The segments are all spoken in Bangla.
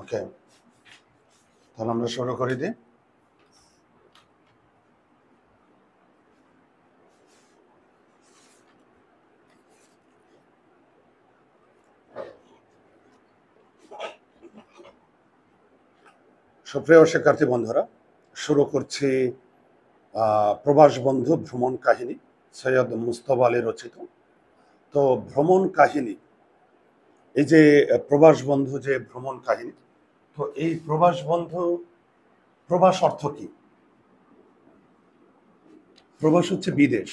ওকে, তাহলে আমরা শুরু করে দিই। সুপ্রিয় শিক্ষার্থী বন্ধুরা, শুরু করছি প্রবাস বন্ধু ভ্রমণ কাহিনী, সৈয়দ মুস্তফা আলী রচিত। তো ভ্রমণ কাহিনী, এই যে প্রবাস বন্ধু যে ভ্রমণ কাহিনী, তো এই প্রবাস বন্ধু, প্রবাস অর্থ কি? প্রবাস হচ্ছে বিদেশ।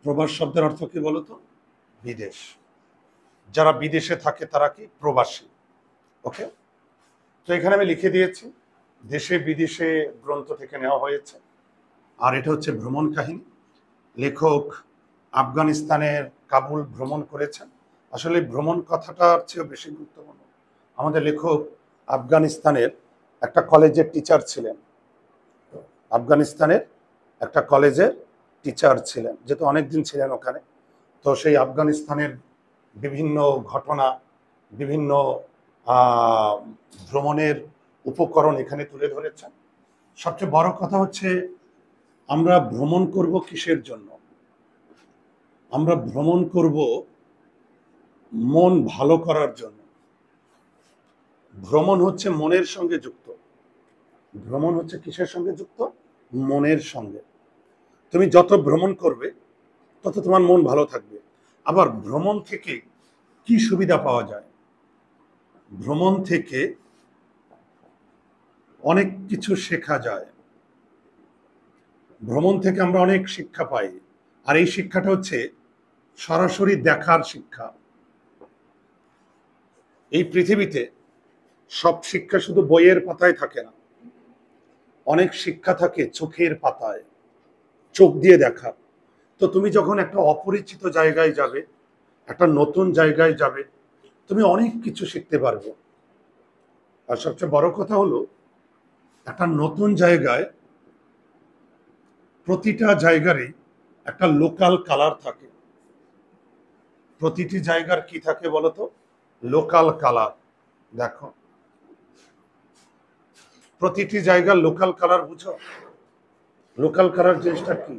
প্রবাস শব্দের অর্থ কি বলতো? বিদেশ। যারা বিদেশে থাকে তারা কি? প্রবাসী। ওকে, তো এখানে আমি লিখে দিয়েছি দেশে বিদেশে গ্রন্থ থেকে নেওয়া হয়েছে। আর এটা হচ্ছে ভ্রমণ কাহিনী। লেখক আফগানিস্তানের কাবুল ভ্রমণ করেছেন। আসলে ভ্রমণ কথাটার চেয়েও বেশি গুরুত্বপূর্ণ। আমাদের লেখক আফগানিস্তানের একটা কলেজের টিচার ছিলেন। আফগানিস্তানের একটা কলেজের টিচার ছিলেন, যেহেতু অনেকদিন ছিলেন ওখানে। তো সেই আফগানিস্তানের বিভিন্ন ঘটনা, বিভিন্ন ভ্রমণের উপকরণ এখানে তুলে ধরেছেন। সবচেয়ে বড় কথা হচ্ছে, আমরা ভ্রমণ করব কিসের জন্য? আমরা ভ্রমণ করব মন ভালো করার জন্য। ভ্রমণ হচ্ছে মনের সঙ্গে যুক্ত। ভ্রমণ হচ্ছে কিসের সঙ্গে যুক্ত? মনের সঙ্গে। তুমি যত ভ্রমণ করবে তত তোমার মন ভালো থাকবে। আবার ভ্রমণ থেকে কি সুবিধা পাওয়া যায়? ভ্রমণ থেকে অনেক কিছু শেখা যায়। ভ্রমণ থেকে আমরা অনেক শিক্ষা পাই। আর এই শিক্ষাটা হচ্ছে সরাসরি দেখার শিক্ষা। এই পৃথিবীতে সব শিক্ষা শুধু বইয়ের পাতায় থাকে না, অনেক শিক্ষা থাকে চোখের পাতায়, চোখ দিয়ে দেখা। তো তুমি যখন একটা অপরিচিত জায়গায় যাবে, একটা নতুন জায়গায় যাবে, তুমি অনেক কিছু শিখতে পারবে। আর সবচেয়ে বড় কথা হলো, একটা নতুন জায়গায় প্রতিটা জায়গারই একটা লোকাল কালার থাকে। প্রতিটি জায়গার কি থাকে বলতো? Local colour. দেখো, প্রতিটি জায়গার লোকাল কালার বুঝো? লোকাল কালার জিনিসটা কি?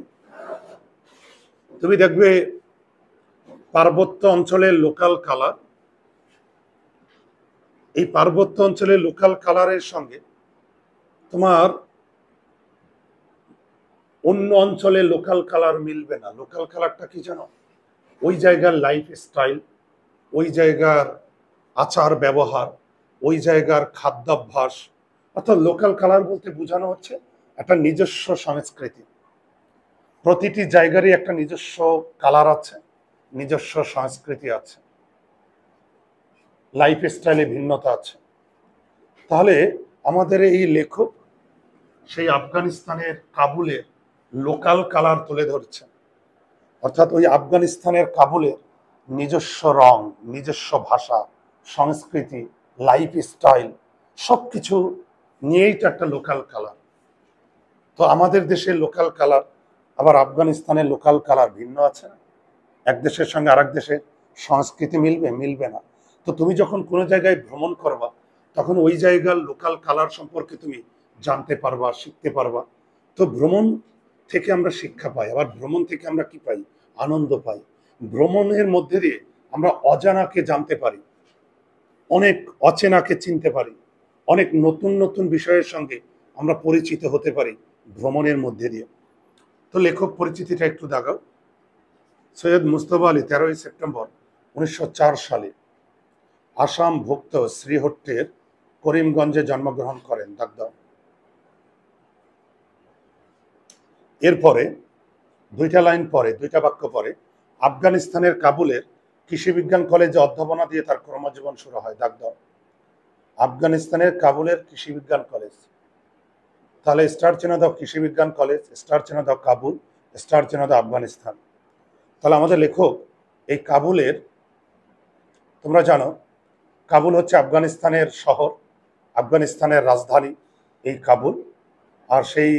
তুমি দেখবে পার্বত্য অঞ্চলের লোকাল কালার, এই পার্বত্য অঞ্চলের লোকাল কালারের সঙ্গে তোমার অন্য অঞ্চলে লোকাল কালার মিলবে না। লোকাল কালারটা কি জানো? ওই জায়গার লাইফ স্টাইল, ওই জায়গার আচার ব্যবহার, ওই জায়গার খাদ্যাভ্যাস। অর্থাৎ লোকাল কালার বলতে বোঝানো হচ্ছে একটা নিজস্ব সংস্কৃতি। প্রতিটি জায়গারই একটা নিজস্ব কালার আছে, নিজস্ব সংস্কৃতি আছে, লাইফ স্টাইলে ভিন্নতা আছে। তাহলে আমাদের এই লেখক সেই আফগানিস্তানের কাবুলের লোকাল কালার তুলে ধরছে। অর্থাৎ ওই আফগানিস্তানের কাবুলের নিজস্ব রং, নিজস্ব ভাষা, সংস্কৃতি, লাইফ স্টাইল, সবকিছু নিয়েই তো একটা লোকাল কালার। তো আমাদের দেশের লোকাল কালার আবার আফগানিস্তানের লোকাল কালার ভিন্ন আছে না? এক দেশের সঙ্গে আরেক দেশের সংস্কৃতি মিলবে? মিলবে না। তো তুমি যখন কোনো জায়গায় ভ্রমণ করবা, তখন ওই জায়গার লোকাল কালার সম্পর্কে তুমি জানতে পারবা, শিখতে পারবা। তো ভ্রমণ থেকে আমরা শিক্ষা পাই। আবার ভ্রমণ থেকে আমরা কি পাই? আনন্দ পাই। ভ্রমণের মধ্যে দিয়ে আমরা অজানাকে জানতে পারি, অনেক অচেনাকে চিনতে পারি, অনেক নতুন নতুন বিষয়ের সঙ্গে আমরা পরিচিত হতে পারি ভ্রমণের মধ্যে দিয়ে। তো লেখক পরিচিতিটা একটু দেখাও। সৈয়দ মুস্তফা আলী 13ই সেপ্টেম্বর 1904 সালে আসাম ভুক্ত শ্রীহট্টের করিমগঞ্জে জন্মগ্রহণ করেন। দাগদাও। এরপরে দুইটা লাইন পরে, দুইটা বাক্য পরে, আফগানিস্তানের কাবুলের কৃষি বিজ্ঞান কলেজে অধ্যাপনা দিয়ে তার কর্মজীবন শুরু হয়। দাগদাও। আফগানিস্তানের কাবুলের কৃষি বিজ্ঞান কলেজ। তাহলে স্টার চিহ্ন দাও কৃষি বিজ্ঞান কলেজ, স্টার চিহ্ন দাও কাবুল, স্টার চিহ্ন দাও আফগানিস্তান। তাহলে আমাদের লেখক এই কাবুলের, তোমরা জানো কাবুল হচ্ছে আফগানিস্তানের শহর, আফগানিস্তানের রাজধানী এই কাবুল। আর সেই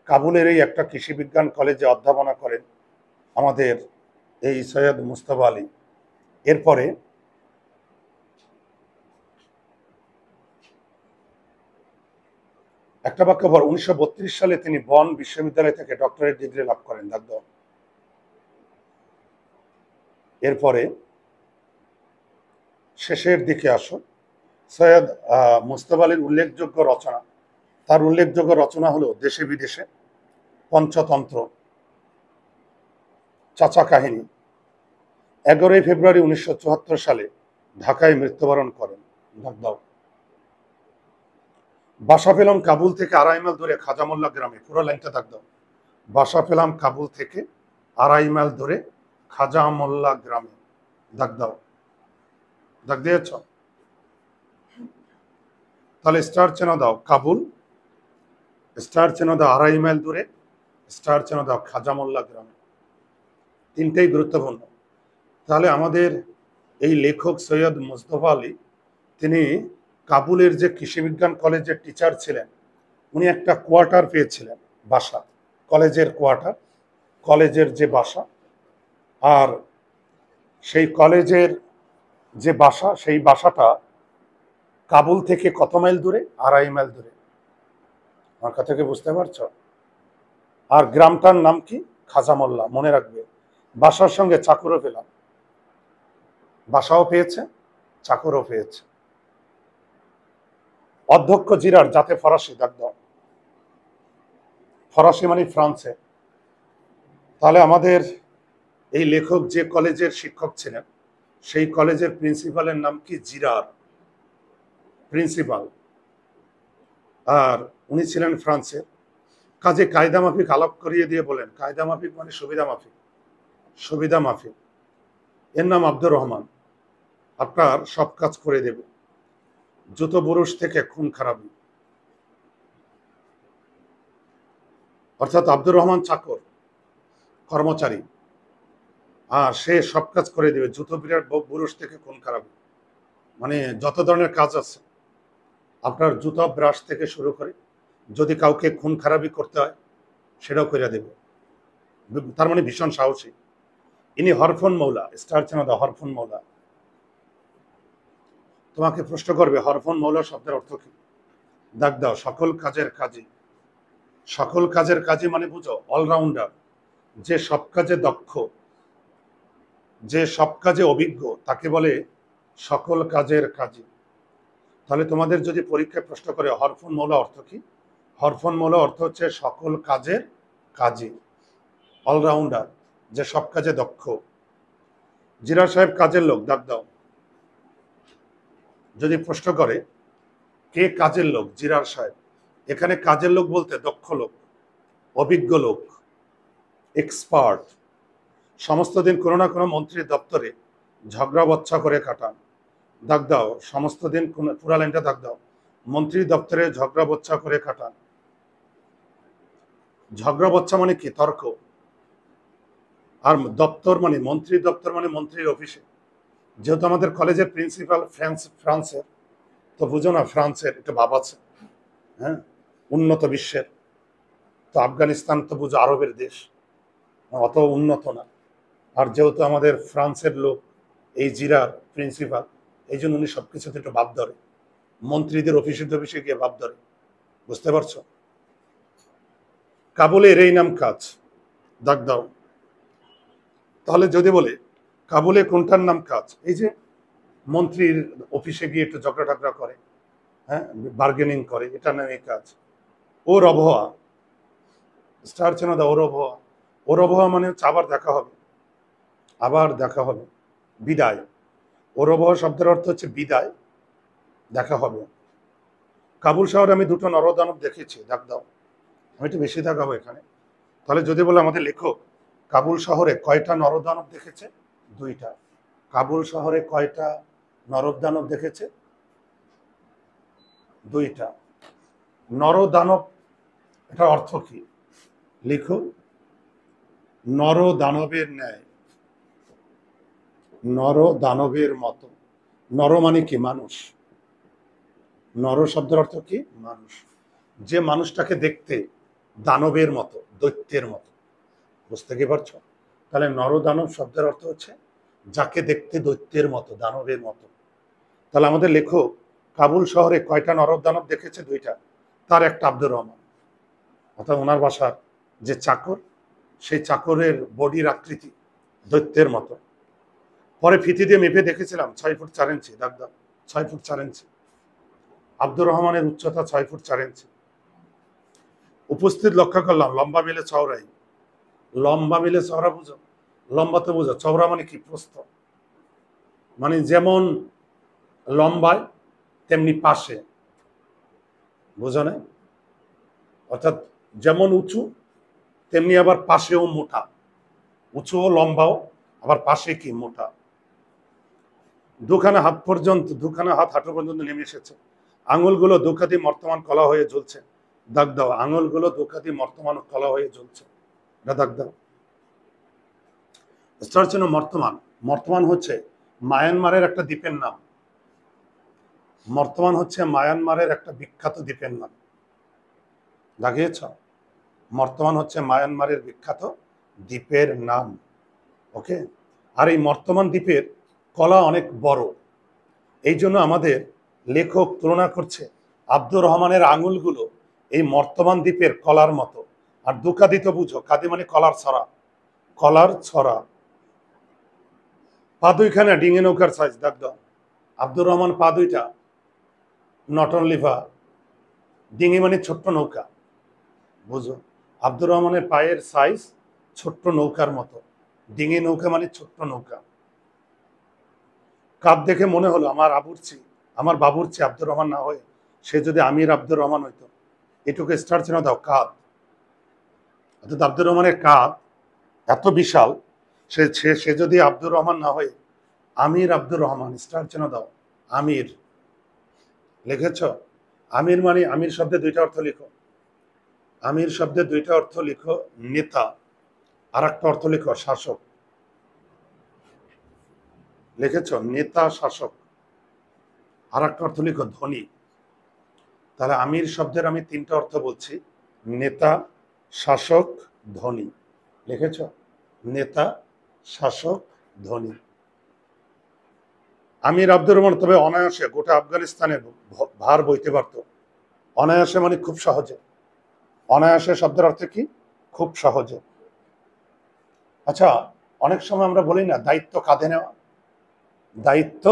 কাবুলেরই একটা কৃষি বিজ্ঞান কলেজে অধ্যাপনা করেন আমাদের এই সৈয়দ মুস্তফা আলী। এরপরে একটা বাক্য পর 1932 সালে তিনি বন বিশ্ববিদ্যালয় থেকে ডক্টরেট ডিগ্রি লাভ করেন। দাগ দাও। এরপরে শেষের দিকে আসো। সৈয়দ মুজতবা আলীর উল্লেখযোগ্য রচনা, তার উল্লেখযোগ্য রচনা হলো দেশে বিদেশে, পঞ্চতন্ত্র, চাচা কাহিনী। 11 ফেব্রুয়ারি 1974 সালে ঢাকায় মৃত্যুবরণ করেন। দাগ দাও। বাসা পেলাম কাবুল থেকে 2.5 মাইল দূরে খাজামোল্লা গ্রামে। পুরো লাইনটা দাগ দাও। বাসা পেলাম কাবুল থেকে 2.5 মাইল দূরে খাজামোল্লা গ্রামে। দাগ দাও। দাগ দিয়েছ? তাহলে স্টার চেন দাও কাবুল, স্টার চেন দাও 2.5 মাইল দূরে, স্টার চেন দাও খাজামোল্লা গ্রামে। তিনটেই গুরুত্বপূর্ণ। তাহলে আমাদের এই লেখক সৈয়দ মুজতবা আলী, তিনি কাবুলের যে কৃষি বিজ্ঞান কলেজের টিচার ছিলেন, উনি একটা কোয়ার্টার পেয়েছিলেন, বাসা, কলেজের কোয়ার্টার, কলেজের যে বাসা। আর সেই কলেজের যে বাসা, সেই বাসাটা কাবুল থেকে কত মাইল দূরে? 2.5 মাইল দূরে। আমার কথা কি বুঝতে পারছো? আর গ্রামটার নাম কি? খাজামোল্লা। মনে রাখবে। বাসার সঙ্গে চাকরও পেলাম, বাসাও পেয়েছে, চাকরও পেয়েছে। অধ্যক্ষ জিরার, যাতে ফরাসি। দাগ দাও। ফরাসি মানে ফ্রান্সে। তাহলে আমাদের এই লেখক যে কলেজের শিক্ষক ছিলেন, সেই কলেজের প্রিন্সিপালের নাম কি? জিরার, প্রিন্সিপাল। আর উনি ছিলেন ফ্রান্সের। কাজে কায়দা মাফিক আলাপ করিয়ে দিয়ে বলেন, কায়দা মাফিক মানে সুবিধা মাফিক, সুবিধা মাফিক। এর নাম আব্দুর রহমান, আপনার সব কাজ করে দেবে, জুতো বুরুষ থেকে খুন খারাপি। অর্থাৎ আব্দুর রহমান চাকর, কর্মচারী, আর সে সব কাজ করে দেবে, জুতো বিরাট বুরুষ থেকে খুন খারাপি। মানে যত ধরনের কাজ আছে, আপনার জুতো ব্রাশ থেকে শুরু করে যদি কাউকে খুন খারাপি করতে হয় সেটাও করে দেবে। তার মানে ভীষণ সাহসী। ইনি হরফুন মৌলা। স্টার চেন দাও হরফুন মৌলা। তোমাকে প্রশ্ন করবে হরফুন মৌলা শব্দের অর্থ কি? দাগ দাও। সকল কাজের কাজী। সকল কাজের কাজী মানে বুঝো অলরাউন্ডার, যে সব কাজে দক্ষ, যে সব কাজে অভিজ্ঞ, তাকে বলে সকল কাজের কাজী। তাহলে তোমাদের যদি পরীক্ষায় প্রশ্ন করে হরফুন মৌলা অর্থ কি, হরফুন মৌলা অর্থ হচ্ছে সকল কাজের কাজী, অলরাউন্ডার, যে সব কাজে দক্ষ। জিরা সাহেব কাজের লোক। দাগ দাও। যদি প্রশ্ন করে কে কাজের লোক, জিরার সাহেব। এখানে কাজের লোক বলতে দক্ষ লোক, অভিজ্ঞ লোক, এক্সপার্ট। সমস্ত দিন কোনো না কোনো মন্ত্রীর দপ্তরে ঝগড়া বচ্চা করে কাটান। দাগ দাও। সমস্ত দিন পুরা লাইনটা দাগ দাও। মন্ত্রী দপ্তরে ঝগড়া বচ্চা করে কাটান। ঝগড়া বচ্চা মানে কি? তর্ক। আর দপ্তর মানে মন্ত্রী দপ্তর মানে মন্ত্রীর অফিসে। যেহেতু আমাদের কলেজের প্রিন্সিপাল ফ্রান্সের, তো বুঝো না ফ্রান্সের একটা ভাব আছে, হ্যাঁ, উন্নত বিশ্বের। তো আফগানিস্তান তো বুঝো আরবের দেশ, অত উন্নত না। আর যেহেতু আমাদের ফ্রান্সের লোক এই জিরার প্রিন্সিপাল, এই জন্য উনি সবকিছুতে একটু ভাব ধরে, মন্ত্রীদের অফিসে গিয়ে ভাব ধরে। বুঝতে পারছো? কাবুলের এই নাম কাজ। দাগ দাও। তাহলে যদি বলে কাবুলে কোনটার নাম কাজ, এই যে মন্ত্রীর অফিসে গিয়ে একটু ঝগড়া টাগড়া করে, হ্যাঁ, বার্গেনিং করে, এটা নামে কাজ। ওর আবহাওয়া। স্টার চেন দাও। ওর আবহাওয়া। ওর আবহাওয়া মানে হচ্ছে আবার দেখা হবে, আবার দেখা হবে, বিদায়। ওর আবহাওয়া শব্দের অর্থ হচ্ছে বিদায়, দেখা হবে। কাবুল শহরে আমি দুটো নরদানব দেখেছি। দাগ দাও। আমি একটু বেশি দেখাবো এখানে। তাহলে যদি বলে আমাদের লেখক কাবুল শহরে কয়টা নরদানব দেখেছে? 2টা। কাবুল শহরে কয়টা নরদানব দেখেছে? 2টা। নরদানব, এটা অর্থ কি? লিখো। নর দানবের ন্যায়, নর দানবের মতো। নর মানে কি? মানুষ। নর শব্দের অর্থ কি? মানুষ। যে মানুষটাকে দেখতে দানবের মতো, দৈত্যের মতো। বুঝতে কি পারছো? তাহলে নরদানব শব্দের অর্থ হচ্ছে যাকে দেখতে দৈত্যের মতো, দানবের মতো। তাহলে আমাদের লেখক কাবুল শহরে কয়টা নরদানব দেখেছে? 2টা। তার একটা আব্দুর রহমান, অর্থাৎ ওনার বাসার যে চাকর, সেই চাকরের বডির আকৃতি দৈত্যের মতো। পরে ফিতি দিয়ে মেপে দেখেছিলাম 6 ফুট 4 ইঞ্চি, দাগ 6 ফুট 4 ইঞ্চি। আব্দুর রহমানের উচ্চতা 6 ফুট 4 ইঞ্চি। উপস্থিত লক্ষ্য করলাম লম্বা মিলে চওড়াই। লম্বা মিলে চওড়া বুঝো, লম্বা তো বুঝো, চওড়া মানে কি, প্রস্থ, মানে যেমন লম্বায় তেমনি পাশে, বুঝো না? অর্থাৎ যেমন উঁচু তেমনি আবার পাশেও মোটা, উঁচুও লম্বাও আবার পাশে কি মোটা। দুখানা হাত পর্যন্ত, দুখানা হাত হাঁটু পর্যন্ত নেমে এসেছে। আঙুলগুলো দুখাতি মর্তমান কলা হয়ে ঝুলছে, দাগ দাও। আঙুলগুলো দুখাতি মর্তমান কলা হয়ে ঝুলছে, এটা দাগ দাও। মর্তমান, মর্তমান হচ্ছে মায়ানমারের একটা দ্বীপের নাম। মর্তমান হচ্ছে মায়ানমারের একটা বিখ্যাত দ্বীপের নাম, দাগিয়েছ? মর্তমান হচ্ছে মায়ানমারের বিখ্যাত দ্বীপের নাম। ওকে, আর এই মর্তমান দ্বীপের কলা অনেক বড়। এই জন্য আমাদের লেখক তুলনা করছে আব্দুর রহমানের আঙুলগুলো এই মর্তমান দ্বীপের কলার মতো। আর দুকাদি তো বুঝো, কাদি মানে কলার ছড়া, কলার ছড়া। পা দুইখানা ডিঙে নৌকার সাইজ, দাগ দাও। আব্দুর রহমান পা দুইটা নট অনলি পা, ডিঙি মানে ছোট্ট নৌকা, বুঝো। আব্দুর রহমানের পায়ের সাইজ ছোট্ট নৌকার মতো, ডিঙি নৌকা মানে ছোট্ট নৌকা। কাঁধ দেখে মনে হলো আমার বাবুর চেয়ে আব্দুর রহমান না হয়ে সে যদি আমির আব্দুর রহমান হইতো। এটুকু স্টার চিহ্ন দাও, কাঁধ। অর্থাৎ আব্দুর রহমানের কাঁধ এত বিশাল, সে যদি আব্দুর রহমান না হয়ে আমির আব্দুর রহমান, স্টার চিহ্ন দাও, আমির। লিখেছ? আমির মানে, আমির শব্দে দুইটা অর্থ লিখো। আমির শব্দে দুইটা অর্থ লিখো, নেতা, আর একটা অর্থ লিখো শাসক। লিখেছ? নেতা শাসক। আর একটা অর্থ লিখো ধনী। তাহলে আমির শব্দের আমি তিনটা অর্থ বলছি, নেতা, শাসক, ধনী। লিখেছ? নেতা, শাসক, ধনী। আমির আব্দুর রহমান তবে অনায়াসে গোটা আফগানিস্তানের ভার বইতে পারত। অনায়াসে মানে খুব সহজে। অনায়াসে শব্দের অর্থ কি? খুব সহজে। আচ্ছা, অনেক সময় আমরা বলি না দায়িত্ব কাঁধে নেওয়া, দায়িত্ব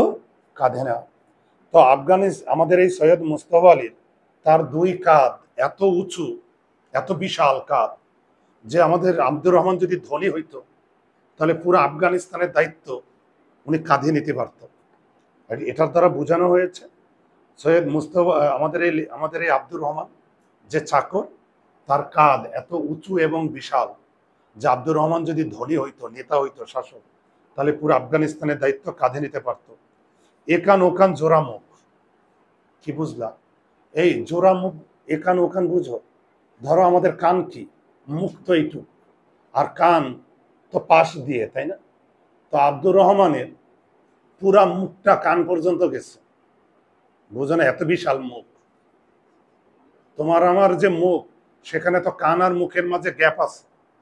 কাঁধে নেওয়া। তো আমাদের এই সৈয়দ মুস্তফা আলীর, তার দুই কাঁধ এত উঁচু, এত বিশাল কাঁধ, যে আমাদের আব্দুর রহমান যদি ধনী হইতো তাহলে পুরো আফগানিস্তানের দায়িত্ব উনি কাঁধে নিতে পারত। এটার দ্বারা বোঝানো হয়েছে সৈয়দ মুস্তফা, আমাদের এই আব্দুর রহমান যে চাকর, তার কাঁধ এত উঁচু এবং বিশাল যে আব্দুর রহমান যদি ধনী হইতো, নেতা হইতো, শাসক, তাহলে পুরো আফগানিস্তানের দায়িত্ব কাঁধে নিতে পারত। একান ওকান জোড়ামুখ, কি বুঝলা? এই জোড়ামুখ, একান ওকান বুঝো। ধরো আমাদের কান কি, মুখ তো এইটুক, আর কান তো পাশ দিয়ে, তাই না? তো আব্দুর রহমানের পুরা মুখটা কান পর্যন্ত গেছে, বুঝো না? এত বিশাল মুখ। তোমার আমার যে মুখ, সেখানে তো কান আর মুখের মাঝে গ্যাপ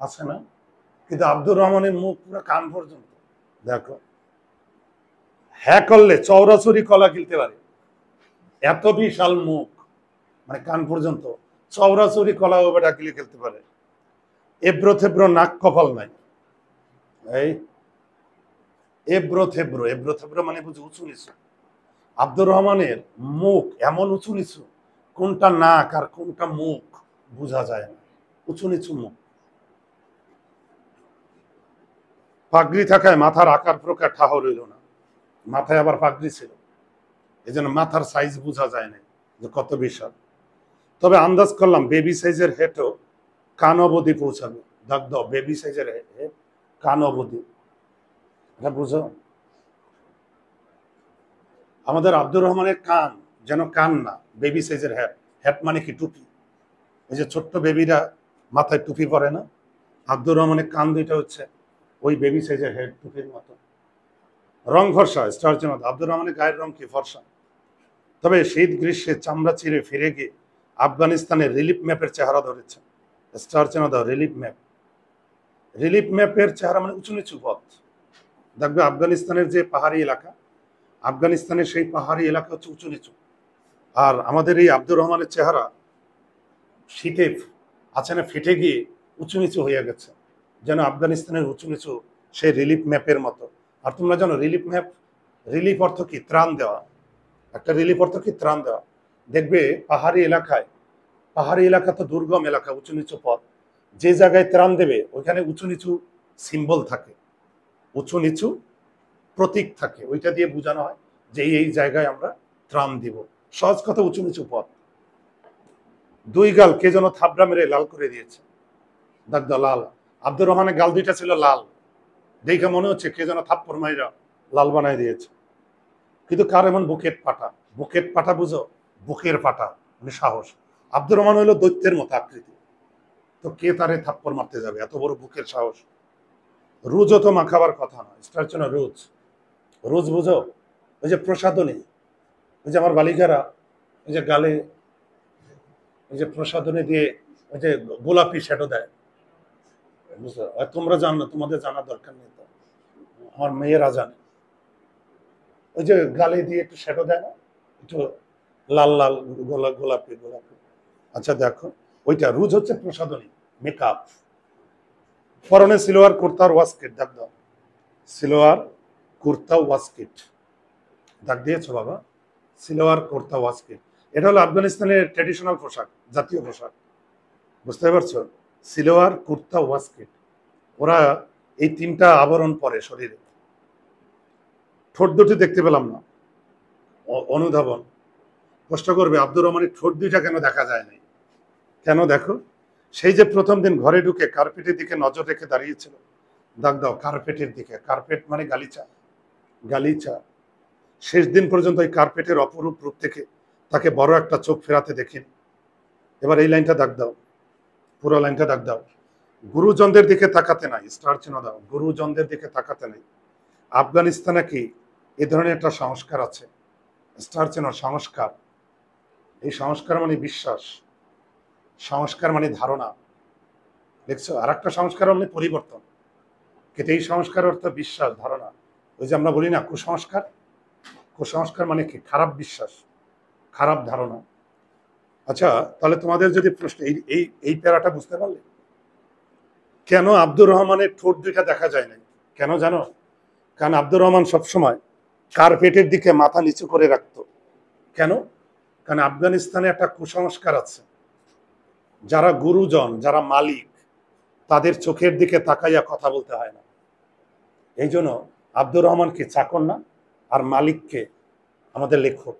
আছে না? কিন্তু আব্দুর রহমানের মুখ পুরো কান পর্যন্ত। দেখো, হ্যাঁ করলে চৌরাচুরি কলা গিলতে পারে, এত বিশাল মুখ, মানে কান পর্যন্ত। চৌরাচুরি কলা ও বেটা গিলে খেলতে পারে। এব্রো থেব্রো নাক কপাল নাই। এই এব্রো থেব্রো মানে বুঝি উঁচু নিচু। আব্দুর রহমানের মুখ এমন উঁচু নিচু, কোনটা নাক আর কোনটা মুখ বোঝা যায় না, উঁচু নিচু মুখ। পাগড়ি থাকায় মাথার আকার প্রকার ঠাহ রইল না, মাথায় আবার পাগড়ি ছিল, এই জন্য মাথার সাইজ বোঝা যায় না যে কত বিশাল। তবে আন্দাজ করলাম বেবি সাইজের হেঁটও কান অবধি পৌঁছাবে। দাগ দাও, বেবি সাইজের হেঁট কান অবধি, এটা বুঝো। আমাদের আব্দুর রহমানের কান যেন কান না, বেবি সাইজের হেড। হেড মানে কি? টুপি। এই যে ছোট্ট বেবিরা মাথায় টুপি পরে না, আব্দুর রহমানের কান দুইটা হচ্ছে ওই বেবি সাইজের হেড, টুপির মতো। রং ফর্সা, স্টার চিহ্ন। আব্দুর রহমানের গায়ের রং কি? ফর্সা। তবে শীত গ্রীষ্মে চামড়া চিরে ফিরে গিয়ে আফগানিস্তানের রিলিফ ম্যাপের চেহারা ধরেছে, স্টার চিহ্ন দাও। রিলিফ ম্যাপ, রিলিফ ম্যাপের চেহারা মানে উঁচু নিচু পথ। দেখবে আফগানিস্তানের যে পাহাড়ি এলাকা, আফগানিস্তানের সেই পাহাড়ি এলাকা হচ্ছে উঁচু নিচু। আর আমাদের এই আব্দুর রহমানের চেহারা শীতে আছে না ফেটে গিয়ে উঁচু নিচু হয়ে গেছে, যেন আফগানিস্তানের উঁচু নিচু সেই রিলিফ ম্যাপের মতো। আর তোমরা জানো রিলিফ ম্যাপ, রিলিফ অর্থ কি? ত্রাণ দেওয়া। একটা রিলিফ অর্থ কি? ত্রাণ দেওয়া। দেখবে পাহাড়ি এলাকায়, পাহাড়ি এলাকা তো দুর্গম এলাকা, উঁচু নিচু পথ, যে জায়গায় ত্রাণ দেবে ওইখানে উঁচু নিচু সিম্বল থাকে, উঁচু নিচু প্রতীক থাকে, ওইটা দিয়ে বোঝানো হয় যে এই জায়গায় আমরা ত্রাণ দিব। সহজ কথা, উঁচু নিচু পথ। দুই গাল কে যেন থাবড়া মেরে লাল করে দিয়েছে, দাগ দাও লাল। আব্দুর রহমানের গাল দুইটা ছিল লাল, দেখে মনে হচ্ছে কে যেন থাপ্পড় মাইরা লাল বানাই দিয়েছে। কিন্তু কার এমন বুকেট পাটা? বুকেট পাটা বুঝো? বুকের পাটা মানে সাহস। আব্দুর রহমান হইলো দৈত্যের মতো আকৃতি, তো কে তারে থাপ্পড় মারতে যাবে? এত বড় বুকের সাহস। রুজও তো মাখাবার কথা না, স্টার জন্য রুজ। রুজ বুঝো? ওই যে প্রসাদনী, ওই যে আমার বালিকারা ওই যে গালে ওই যে প্রসাদনী দিয়ে ওই যে গোলাপি শ্যাডো দেয়, বুঝছো? আর তোমরা জানো না, তোমাদের জানার দরকার নেই, তো আমার মেয়েরা জানে। ওই যে গালে দিয়ে একটু শ্যাডো দেয় না, একটু লাল লাল গোলাপি গোলাপি। আচ্ছা দেখো, ওইটা রুজ হচ্ছে প্রসাদনী, মেকআপ। পরনে সিলোয়ার কুর্তার ওয়াস্কেট, দাগ দাও। সিলোয়ার কুর্তা ওয়াস্কেট, দাগ দিয়েছো বাবা? সিলোয়ার কুর্তা ওয়াস্কেট, এটা হলো আফগানিস্তানের ট্র্যাডিশনাল পোশাক, জাতীয় পোশাক, বুঝতে পারছো? সিলোয়ার কুর্তা ওয়াস্কেট, ওরা এই তিনটা আবরণ পরে শরীরে। ঠোঁট দুটি দেখতে পেলাম না, অনুধাবন কষ্ট করবে, আব্দুর রহমানের ঠোঁট দুইটা কেন দেখা যায় নাই? কেন দেখো, সেই যে প্রথম দিন ঘরে ঢুকে কার্পেটের দিকে নজর রেখে দাঁড়িয়েছিল, দাগ দাও কার্পেটের দিকে। কার্পেট মানে গালিচা, গালিচা। শেষ দিন পর্যন্ত এই কার্পেটের অপরূপ রূপ থেকে তাকে বড় একটা চোখ ফেরাতে দেখিনি। এবার এই লাইনটা দাগ দাও, পুরো লাইনটা দাগ দাও। গুরুজনদের দিকে তাকাতে নাই, স্টার চিহ্ন দাও। গুরুজনদের দিকে তাকাতে নাই। আফগানিস্তানে কি এ ধরনের একটা সংস্কার আছে? স্টার চিহ্ন, সংস্কার। এই সংস্কার মানে বিশ্বাস, সংস্কার মানে ধারণা, দেখছো? আর একটা সংস্কার মানে পরিবর্তন, কিন্তু এই সংস্কার অর্থ বিশ্বাস, ধারণা। ওই যে আমরা বলি না কুসংস্কার, কুসংস্কার মানে কি? খারাপ বিশ্বাস, খারাপ ধারণা। আচ্ছা, তাহলে তোমাদের যদি প্রশ্ন, এই এই এই প্যারাটা বুঝতে পারলে কেন আব্দুর রহমানের ঠোঁট দুইটা দেখা যায় নাই? কেন জানো? কারণ আব্দুর রহমান সবসময় কার্পেটের দিকে মাথা নিচু করে রাখতো। কেন? কারণ আফগানিস্তানে একটা কুসংস্কার আছে, যারা গুরুজন, যারা মালিক, তাদের চোখের দিকে তাকাইয়া কথা বলতে হয় না। এই জন্য আব্দুর রহমানকে চাকর না, আর মালিককে আমাদের লেখক।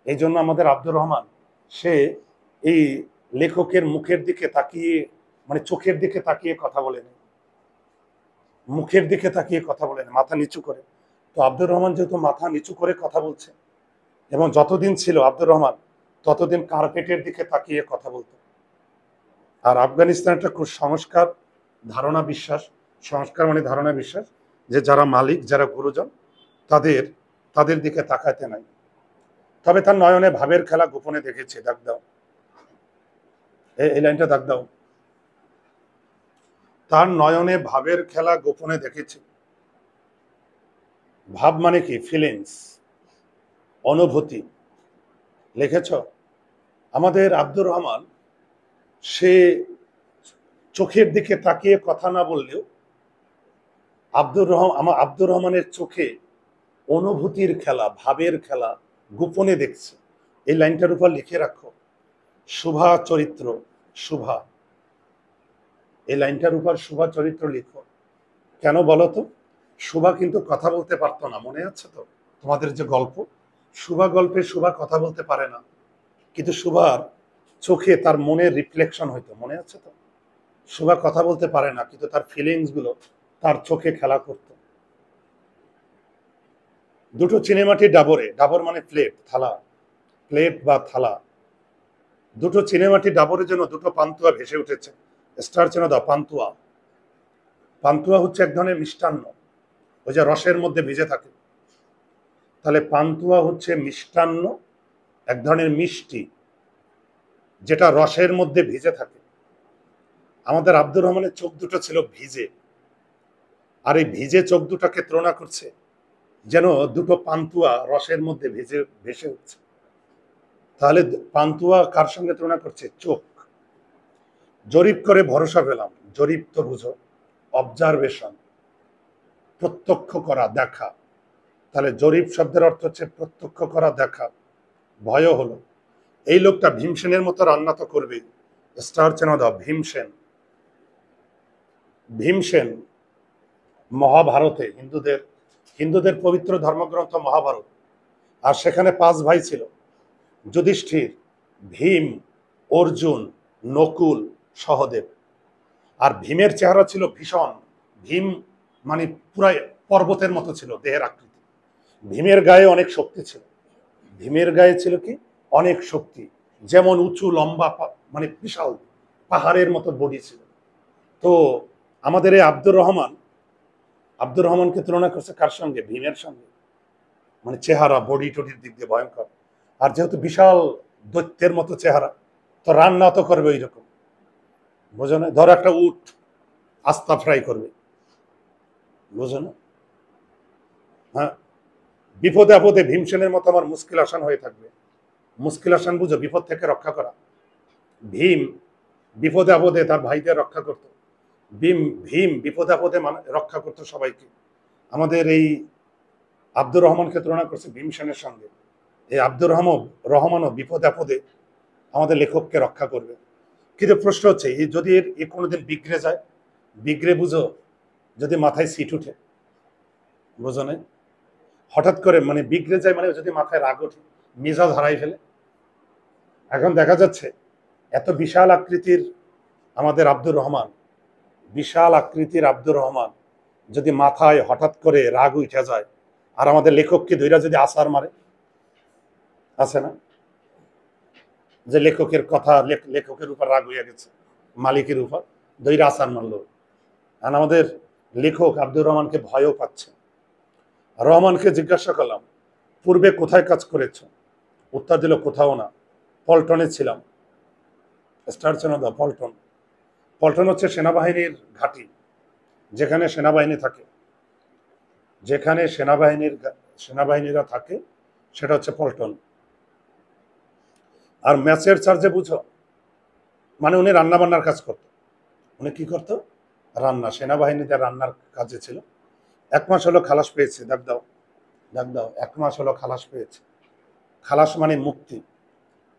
এই জন্য আমাদের আব্দুর রহমান, সে এই লেখকের মুখের দিকে তাকিয়ে, মানে চোখের দিকে তাকিয়ে কথা বলেন, মুখের দিকে তাকিয়ে কথা বলেন, মাথা নিচু করে। তো আব্দুর রহমান যেহেতু মাথা নিচু করে কথা বলছে, এবং যতদিন ছিল আব্দুর রহমান ততদিন কার্পেটের দিকে তাকিয়ে কথা বলতো। আর আফগানিস্তান একটা কুসংস্কার, ধারণা, বিশ্বাস। সংস্কার মানে ধারণা, বিশ্বাস, যে যারা মালিক, যারা গুরুজন, তাদের তাদের দিকে তাকাতে নাই। তবে তার নয়নে ভাবের খেলা গোপনে দেখেছে, দাগ দাও। এই লাইনটা দাগ দাও। তার নয়নে ভাবের খেলা গোপনে দেখেছে। ভাব মানে কি? ফিলিংস, অনুভূতি, লিখেছ? আমাদের আব্দুর রহমান, সে চোখের দিকে তাকিয়ে কথা না বললেও আব্দুর রহমানের চোখে অনুভূতির খেলা, ভাবের খেলা গোপনে দেখছে। এই লাইনটার উপর লিখে রাখো, শুভা চরিত্র, শুভা। এই লাইনটার উপর শুভা চরিত্র লিখো। কেন বলো তো? শুভা কিন্তু কথা বলতে পারতো না, মনে আছে তো তোমাদের যে গল্প, শুভা গল্পে শুভা কথা বলতে পারে না, কিন্তু শুভার চোখে তার মনের রিফ্লেকশন হইতো, মনে আছে তো? শুভা কথা বলতে পারে না, কিন্তু তার ফিলিংস গুলো তার চোখে খেলা করত। দুটো চিনেমাটি ডাবরে, ডাবর মানে প্লেট, থালা, প্লেট বা থালা। দুটো চিনেমাটি ডাবরের জন্য দুটো পান্তুয়া ভেসে উঠেছে। স্টার চেনা দাও, পান্তুয়া। পান্তুয়া হচ্ছে এক ধরনের মিষ্টান্ন, ওই যে রসের মধ্যে ভিজে থাকে। তাহলে পান্তুয়া হচ্ছে মিষ্টান্ন, এক ধরনের মিষ্টি, যেটা রসের মধ্যে ভিজে থাকে। আমাদের আব্দুর রহমানের চোখ দুটো ছিল ভিজে, আর এই ভিজে চোখ দুটাকে তুলনা করছে যেন দুটো পান্তুয়া রসের মধ্যে ভেসে উঠছে। তাহলে পান্তুয়া কার সঙ্গে তুলনা করছে? চোখ। জরিপ করে ভরসা পেলাম। জরিপ তো বুঝো, অবজারভেশন, প্রত্যক্ষ করা, দেখা। তাহলে জরিপ শব্দের অর্থ হচ্ছে প্রত্যক্ষ করা, দেখা। ভয়ও হলো, এই লোকটা ভীমসেনের মতো রান্না তো করবেই। স্টার চেনা দাও, ভীমসেন। ভীমসেন মহাভারতে, হিন্দুদের হিন্দুদের পবিত্র ধর্মগ্রন্থ মহাভারত, আর সেখানে 5 ভাই ছিল: যুধিষ্ঠির, ভীম, অর্জুন, নকুল, সহদেব। আর ভীমের চেহারা ছিল ভীষণ। ভীম মানে পুরাই পর্বতের মতো ছিল দেহের আকৃতি। ভীমের গায়ে অনেক শক্তি ছিল। ভীমের গায়ে ছিল কি? অনেক শক্তি। যেমন উঁচু লম্বা, মানে বিশাল পাহাড়ের মতো বডি ছিল। তো আমাদের এই আব্দুর রহমানকে তুলনা করছে কার সঙ্গে? ভীমের সঙ্গে। মানে চেহারা, বডি টডির দিক দিয়ে ভয়ঙ্কর। আর যেহেতু বিশাল দৈত্যের মতো চেহারা, তো রান্না তো করবে ওই রকম, বোঝো না? ধরো একটা উট আস্তা ফ্রাই করবে, বোঝো না? হ্যাঁ, বিপদে আপদে ভীমসেনের মতো আমার মুশকিল আসান হয়ে থাকবে। মুশকিল আসান বুঝো, বিপদ থেকে রক্ষা করা। ভীম বিপদে আপদে তার ভাইদের রক্ষা করত। ভীম বিপদে আপদে রক্ষা করতো সবাইকে। আমাদের এই আব্দুর রহমানকে তুলনা করছে ভীমসেনের সঙ্গে। এই আব্দুর রহমানও বিপদে আপদে আমাদের লেখককে রক্ষা করবে। কিন্তু প্রশ্ন হচ্ছে, এই যদি এর কোনোদিন বিগড়ে যায়, বিগড়ে বুঝো, যদি মাথায় সিট উঠে, বোঝো না? হঠাৎ করে মানে বিগড়ে যায়, মানে যদি মাথায় রাগ ওঠে, মেজাজ হারাই ফেলে। এখন দেখা যাচ্ছে এত বিশাল আকৃতির আমাদের আব্দুর রহমান, বিশাল আকৃতির আব্দুর রহমান যদি মাথায় হঠাৎ করে রাগ উঠে যায়, আর আমাদের লেখককে ধইরা যদি আসার মারে, আছে না যে লেখকের কথা, লেখকের উপর রাগ হইয়া গেছে, মালিকের উপর ধইরা আসার মারল। আর আমাদের লেখক আব্দুর রহমানকে ভয়ও পাচ্ছে। রহমানকে জিজ্ঞাসা করলাম, পূর্বে কোথায় কাজ করেছ? উত্তর দিল, কোথাও না, পল্টনে ছিলাম। স্টার চেনা দাও, পল্টন। পল্টন হচ্ছে সেনাবাহিনীর ঘাঁটি, যেখানে সেনাবাহিনী থাকে, যেখানে সেনাবাহিনীরা থাকে, সেটা হচ্ছে পল্টন। আর ম্যাচের চার্জে বুঝো, মানে উনি রান্না বান্নার কাজ করত। উনি কি করতো? রান্না, সেনাবাহিনীতে রান্নার কাজে ছিল। 1 মাস হলো খালাস পেয়েছে। ডাক দাও, ডাক দাও। 1 মাস হলো খালাস পেয়েছে। খালাস মানে মুক্তি।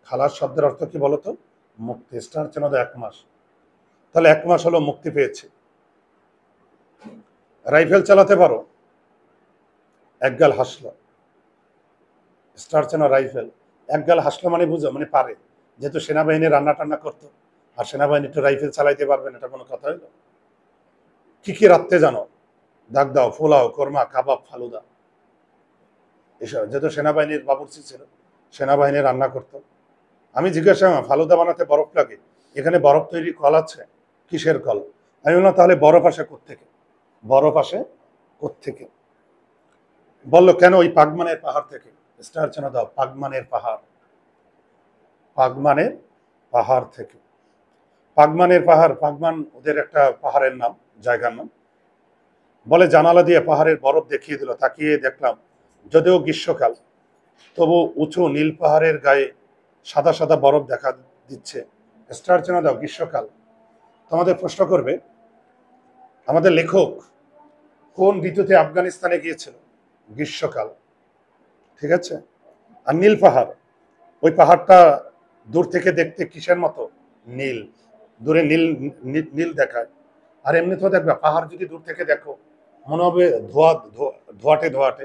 খালাস শব্দের অর্থ কি বলতো? মুক্তি। স্টার চেনা দাও, 1 মাস। তাহলে 1 মাস হলো মুক্তি পেয়েছে। রাইফেল চালাতে পারো? একগাল হাসলো। স্টার চেনা, রাইফেল একগাল হাসলো মানে বুঝো, মানে পারে। যেহেতু সেনাবাহিনী রান্না টান্না করতো, আর সেনাবাহিনী একটু রাইফেল চালাইতে পারবেন, এটা কোনো কথা হইলো? কি কি রাখতে জানো? ডাক দাও, পোলাও, কোরমা, কাবাব, ফালুদা, এসব। যেহেতু সেনাবাহিনীর বাবুর্চি ছিল, সেনাবাহিনী রান্না করতো। আমি জিজ্ঞাসা, ফালুদা বানাতে বরফ লাগে? এখানে বরফ তৈরি কল আছে। কিসের কল? আমি বললাম, তাহলে বরফ আসে কোত্থেকে? বরফ আসে কোত্থেকে? বললো, কেন? ওই পাগমানের পাহাড় থেকে। স্টার চেনা দাও, পাগমানের পাহাড়। পাগমানের পাহাড় থেকে। পাগমানের পাহাড়, পাগমান ওদের একটা পাহাড়ের নাম, জায়গার নাম। বলে, জানালা দিয়ে পাহাড়ের বরফ দেখিয়ে দিল। তাকিয়ে দেখলাম, যদিও গ্রীষ্মকাল, তবু উঁচু নীল পাহাড়ের গায়ে সাদা সাদা বরফ দেখা দিচ্ছে। স্টার চেনা দাও, গ্রীষ্মকাল। তোমাদের প্রশ্ন করবে, আমাদের লেখক কোন ঋতুতে আফগানিস্তানে গিয়েছিল? গ্রীষ্মকাল, ঠিক আছে। আর নীল পাহাড়, ওই পাহাড়টা দূর থেকে দেখতে কিসের মতো? নীল। দূরে নীল, নীল দেখায়। আর এমনিতেও দেখবে, পাহাড় যদি দূর থেকে দেখো, মনে হবে ধোয়াটে ধোয়াটে,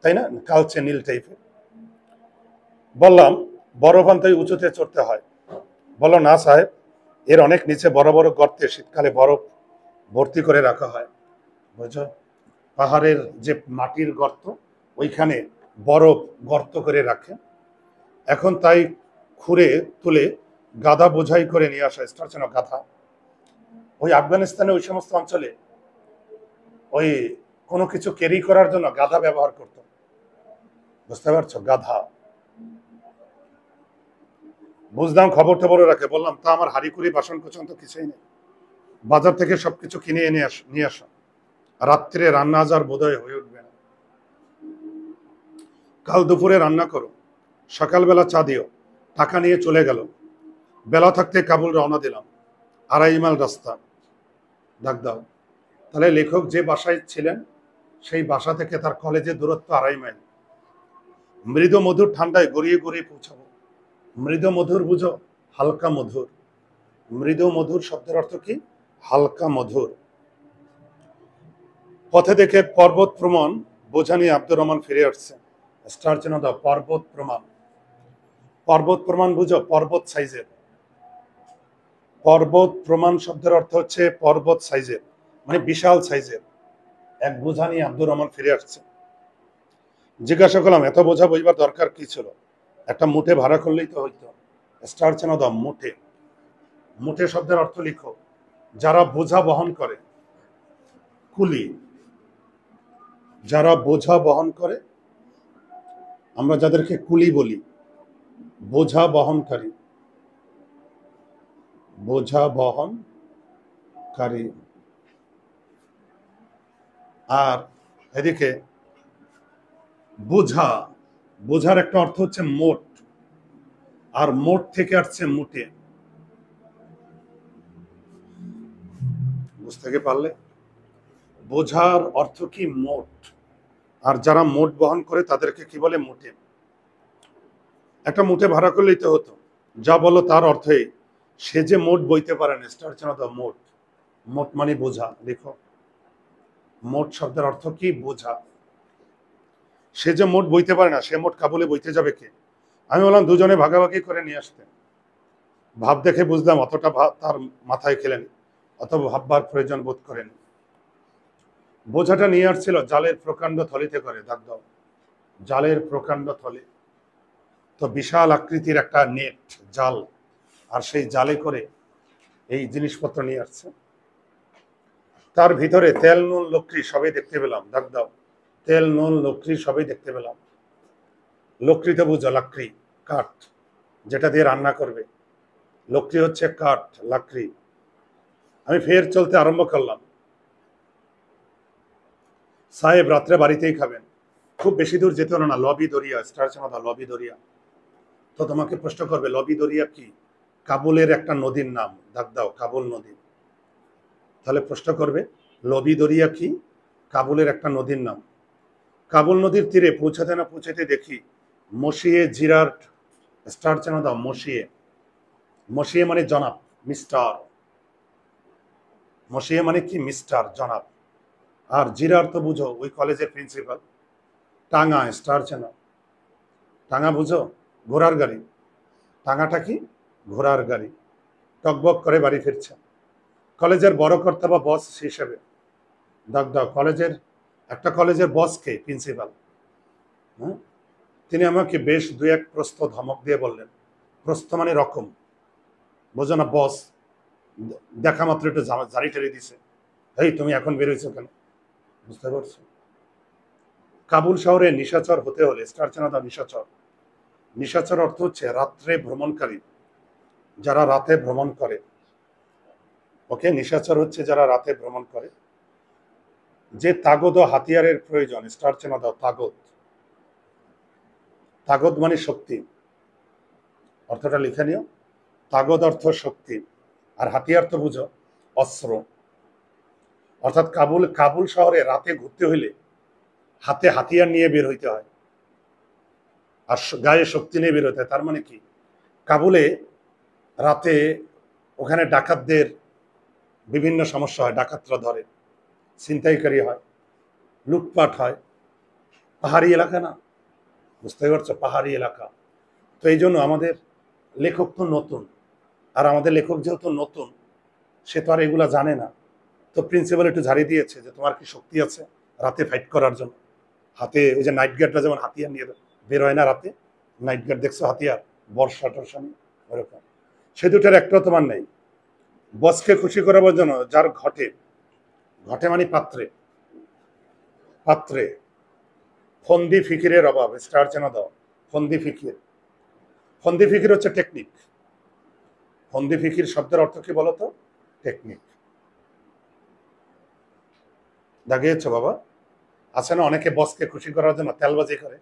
তাই না? কালচে নীল টাইপের। বললাম, বরফ আনতে উঁচুতে চড়তে হয়। বলো, না সাহেব, এর অনেক নিচে বড় বড় গর্তে শীতকালে বরফ ভর্তি করে রাখা হয়, বুঝছো? পাহাড়ের যে মাটির গর্ত, ওইখানে বরফ গর্ত করে রাখে। এখন তাই খুঁড়ে তুলে গাধা বোঝাই করে নিয়ে আসা। স্টার চেন, গাধা। ওই আফগানিস্তানে ওই সমস্ত অঞ্চলে ওই কোনো কিছু ক্যারি করার জন্য গাধা ব্যবহার করত, বুঝতে পারছো? গাধা। বুঝলাম, খবর টবর রাখে। বললাম, তা আমার হাড়িকুড়ি বাসন কোচন তো কিছুই নেই, বাজার থেকে সবকিছু কিনে এনে নিয়ে আসা। রাত্রে রান্না আজ আর বোধহয় হয়ে উঠবে না। কাল দুপুরে রান্না করো, সকালবেলা চা দিও। টাকা নিয়ে চলে গেল। বেলা থাকতে কাবুল রওনা দিলাম। 2.5 মাইল রাস্তা, দাগ দাও। তাহলে লেখক যে বাসায় ছিলেন সেই বাসা থেকে তার কলেজের দূরত্ব 2.5 মাইল। মৃদু মধুর ঠান্ডায় গড়িয়ে গড়িয়ে পৌঁছাবো। মৃদু মধুর বুঝো, হালকা মধুর। মৃদু মধুর শব্দের অর্থ কি? হালকা মধুর। পথে দেখে পর্বত প্রমাণ বোঝা নিয়ে আব্দুর রহমান ফিরে আসছে। স্টার চিহ্ন দাও। পর্বত প্রমাণ। পর্বত প্রমাণ বুঝো, পর্বত সাইজের। পর্বত প্রমাণ শব্দের অর্থ হচ্ছে পর্বত সাইজের, মানে বিশাল সাইজের। এক বোঝা নিয়ে আব্দুর রহমান ফিরে আসছে। জিজ্ঞাসা করলাম, এত বোঝা বইবার দরকার কি ছিল? একটা মুঠে ভাড়া করলেই তো হইতো। স্টার চিহ্ন দাও। মুঠে। মুঠে শব্দের অর্থ লিখো, যারা বোঝা বহন করে। কুলি। যারা বোঝা বহন করে, আমরা যাদেরকে কুলি বলি। বোঝা বহনকারী। বোঝা বহনকারী। আর এদিকে বোঝা, বোঝার একটা অর্থ হচ্ছে মোট, আর মোট থেকে আসছে মুঠে। বুঝতে কি পারলে? বোঝার অর্থ কি? মোট। আর যারা মোট বহন করে তাদেরকে কি বলে? মুঠে। একটা মুঠে ভাড়া করলেই তো হতো। যা বলো তার অর্থই, সে যে মোট বইতে পারে না। স্টার চিহ্ন দাও। মোট। মোট মানে বোঝা। দেখো, মোট শব্দের অর্থ কি? বোঝা। সে যে মোট বইতে পারে না, সে মোট কাবুলে বইতে যাবে কে? আমি বললাম দুজনে ভাগাভাগি করে নিয়ে আসতে। ভাব দেখে বুঝলাম অতটা ভাব তার মাথায় খেলেনি, অত ভাববার প্রয়োজন বোধ করেনি। বোঝাটা নিয়ে আসছিল জালের প্রকাণ্ড থলিতে করে। দাগ দাও। জালের প্রকাণ্ড থলি। তো বিশাল আকৃতির একটা নেট, জাল, আর সেই জালে করে এই জিনিসপত্র নিয়ে আসছে। তার ভিতরে তেল নুন লকড়ি সবই দেখতে পেলাম। দাগ দাও। তেল নুন লকড়ি সবই দেখতে পেলাম। লকড়ি তো বুঝো, লাকড়ি, কাঠ, যেটা দিয়ে রান্না করবে। লকড়ি হচ্ছে কাঠ, লাকড়ি। আমি ফের চলতে আরম্ভ করলাম। সাহেব রাত্রে বাড়িতেই খাবেন, খুব বেশি দূর যেতে হলো না। লবি দরিয়া। স্টার চিহ্ন দাও। লবি দরিয়া। তো তোমাকে প্রশ্ন করবে লবি দরিয়া কি? কাবুলের একটা নদীর নাম। দাগ দাও। কাবুল নদী। তাহলে প্রশ্ন করবে লবি দরিয়া কি? কাবুলের একটা নদীর নাম। কাবুল নদীর তীরে পৌঁছাতে না পৌঁছাতে দেখি মসিয়ে জিরাট। স্টার চিহ্ন দাও। মসিয়ে। মসিয়ে মানে জনাব, মিস্টার। মসিয়ে মানে কি? মিস্টার, জনাব। আর জিরার তো বুঝো, ওই কলেজের প্রিন্সিপাল। টাঙ্গা। স্টার চিহ্ন। টাঙ্গা বুঝো, ঘোড়ার গাড়ি। টাঙ্গাটা কি? ঘোড়ার গাড়ি। টকবক করে বাড়ি ফিরছে। কলেজের বড় কর্তা বা বস হিসেবে। দাগ দাও। কলেজের একটা কলেজের বসকে? প্রিন্সিপাল। হ্যাঁ, তিনি আমাকে বেশ 2-1 প্রশ্ন ধমক দিয়ে বললেন। প্রশ্ন মানে রকম, বোঝো না? বস দেখা মাত্র একটু জারি টেরি দিছে, এই তুমি এখন বেরোইছো কেন? বুঝতে পারছো? কাবুল শহরে নিশাচর হতে হলে স্টার চিহ্ন দাও। নিশাচর। নিশাচর অর্থ হচ্ছে রাত্রে ভ্রমণকারী, যারা রাতে ভ্রমণ করে। ওকে, নিশাচর হচ্ছে যারা রাতে ভ্রমণ করে। যে তাগদ ও হাতিয়ারের প্রয়োজন। স্টার চিহ্ন দাও। তাগদ। তাগদ মানে শক্তি, অর্থটা লিখে নিও। তাগদ অর্থ শক্তি, আর হাতিয়ার তো বুঝো, অস্ত্র। অর্থাৎ কাবুল শহরে রাতে ঘুরতে হইলে হাতে হাতিয়ার নিয়ে বের হইতে হয়, আর গায়ে শক্তি নিয়ে বের হইতে হয়। তার মানে কি? কাবুলে রাতে ওখানে ডাকাতদের বিভিন্ন সমস্যা হয়। ডাকাতরা ধরে, ছিনতাইকারী হয়, লুটপাট হয়। পাহাড়ি এলাকা না? বুঝতে পারছো? পাহাড়ি এলাকা। তো এই জন্য আমাদের লেখক তো নতুন, আর আমাদের লেখক যেহেতু নতুন, সে তো আর এগুলা জানে না। তো প্রিন্সিপাল একটু ঝাড়ি দিয়েছে যে তোমার কি শক্তি আছে রাতে ফাইট করার জন্য? হাতে ওই যে নাইট গার্ডরা যেমন হাতিয়ার নিয়ে বের হয় না রাতে, নাইট গার্ড দেখছো হাতিয়ার, বর্ষা টর্ষা নিয়ে, ওরকম। সে দুটার একটাও তোমার নেই। বসকে খুশি করাবার জন্য যার ঘটে, ঘটে মানে পাত্রে, পাত্রে ফন্দি ফিকিরের অভাব। স্টার চেনা দাও। ফন্দি ফিকির। ফন্দি ফিকির হচ্ছে টেকনিক। ফন্দি ফিকির শব্দের অর্থ কি বলতো? টেকনিক। দাগিয়েছো বাবা? আছে না অনেকে বসকে খুশি করার জন্য তেলবাজি করে।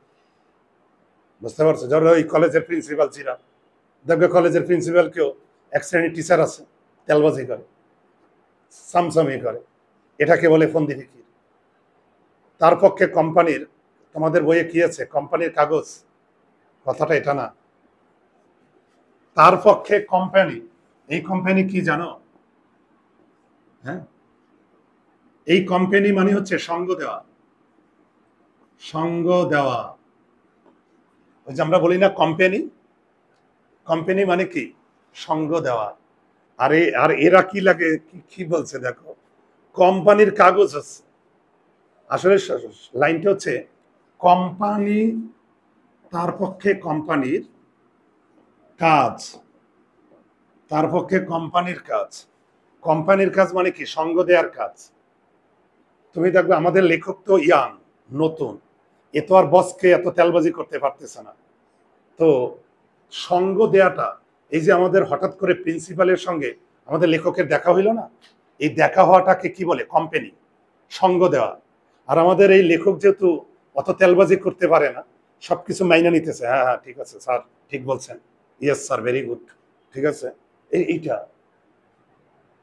বুঝতে পারছো? ধরো ওই কলেজের প্রিন্সিপাল ছিল, দেখবে কলেজের প্রিন্সিপালকেও এক শ্রেণীর টিচার আছে তেলবাজি করে, সামসামি করে, এটাকে বলে ফন্দি ফিকির। তার পক্ষে কোম্পানির, তোমাদের বইয়ে কি আছে, কোম্পানির কাগজ, কথাটা এটা না। তার পক্ষে কোম্পানি, এই কোম্পানি কি জানো? হ্যাঁ, এই কোম্পানি মানে হচ্ছে সঙ্গ দেওয়া, সঙ্গ দেওয়া। ওই যে আমরা বলি না কোম্পানি, কোম্পানি মানে কি সঙ্গ দেওয়া। আর এরা কি লাগে, কি বলছে দেখো, কোম্পানির কাগজ আছে। আসলে লাইনটা হচ্ছে কোম্পানি, তার পক্ষে কোম্পানির কাজ, তার পক্ষে কোম্পানির কাজ। কোম্পানির কাজ মানে কি সঙ্গ দেওয়ার কাজ। তুমি দেখবে আমাদের লেখক তো ইয়াং, নতুন, এ তো আর বসকে এত তেলবাজি করতে পারতেছে না। তো সঙ্গ দেয়াটা, এই যে আমাদের হঠাৎ করে প্রিন্সিপালের সঙ্গে আমাদের লেখকের দেখা হইল না, এই দেখা হওয়াটাকে কি বলে, কোম্পানি, সঙ্গ দেওয়া। আর আমাদের এই লেখক যেহেতু অত তেলবাজি করতে পারে না, সবকিছু মাইনা নিতেছে, হ্যাঁ হ্যাঁ ঠিক আছে স্যার, ঠিক বলছেন, ইয়েস স্যার, ভেরি গুড, ঠিক আছে। এইটা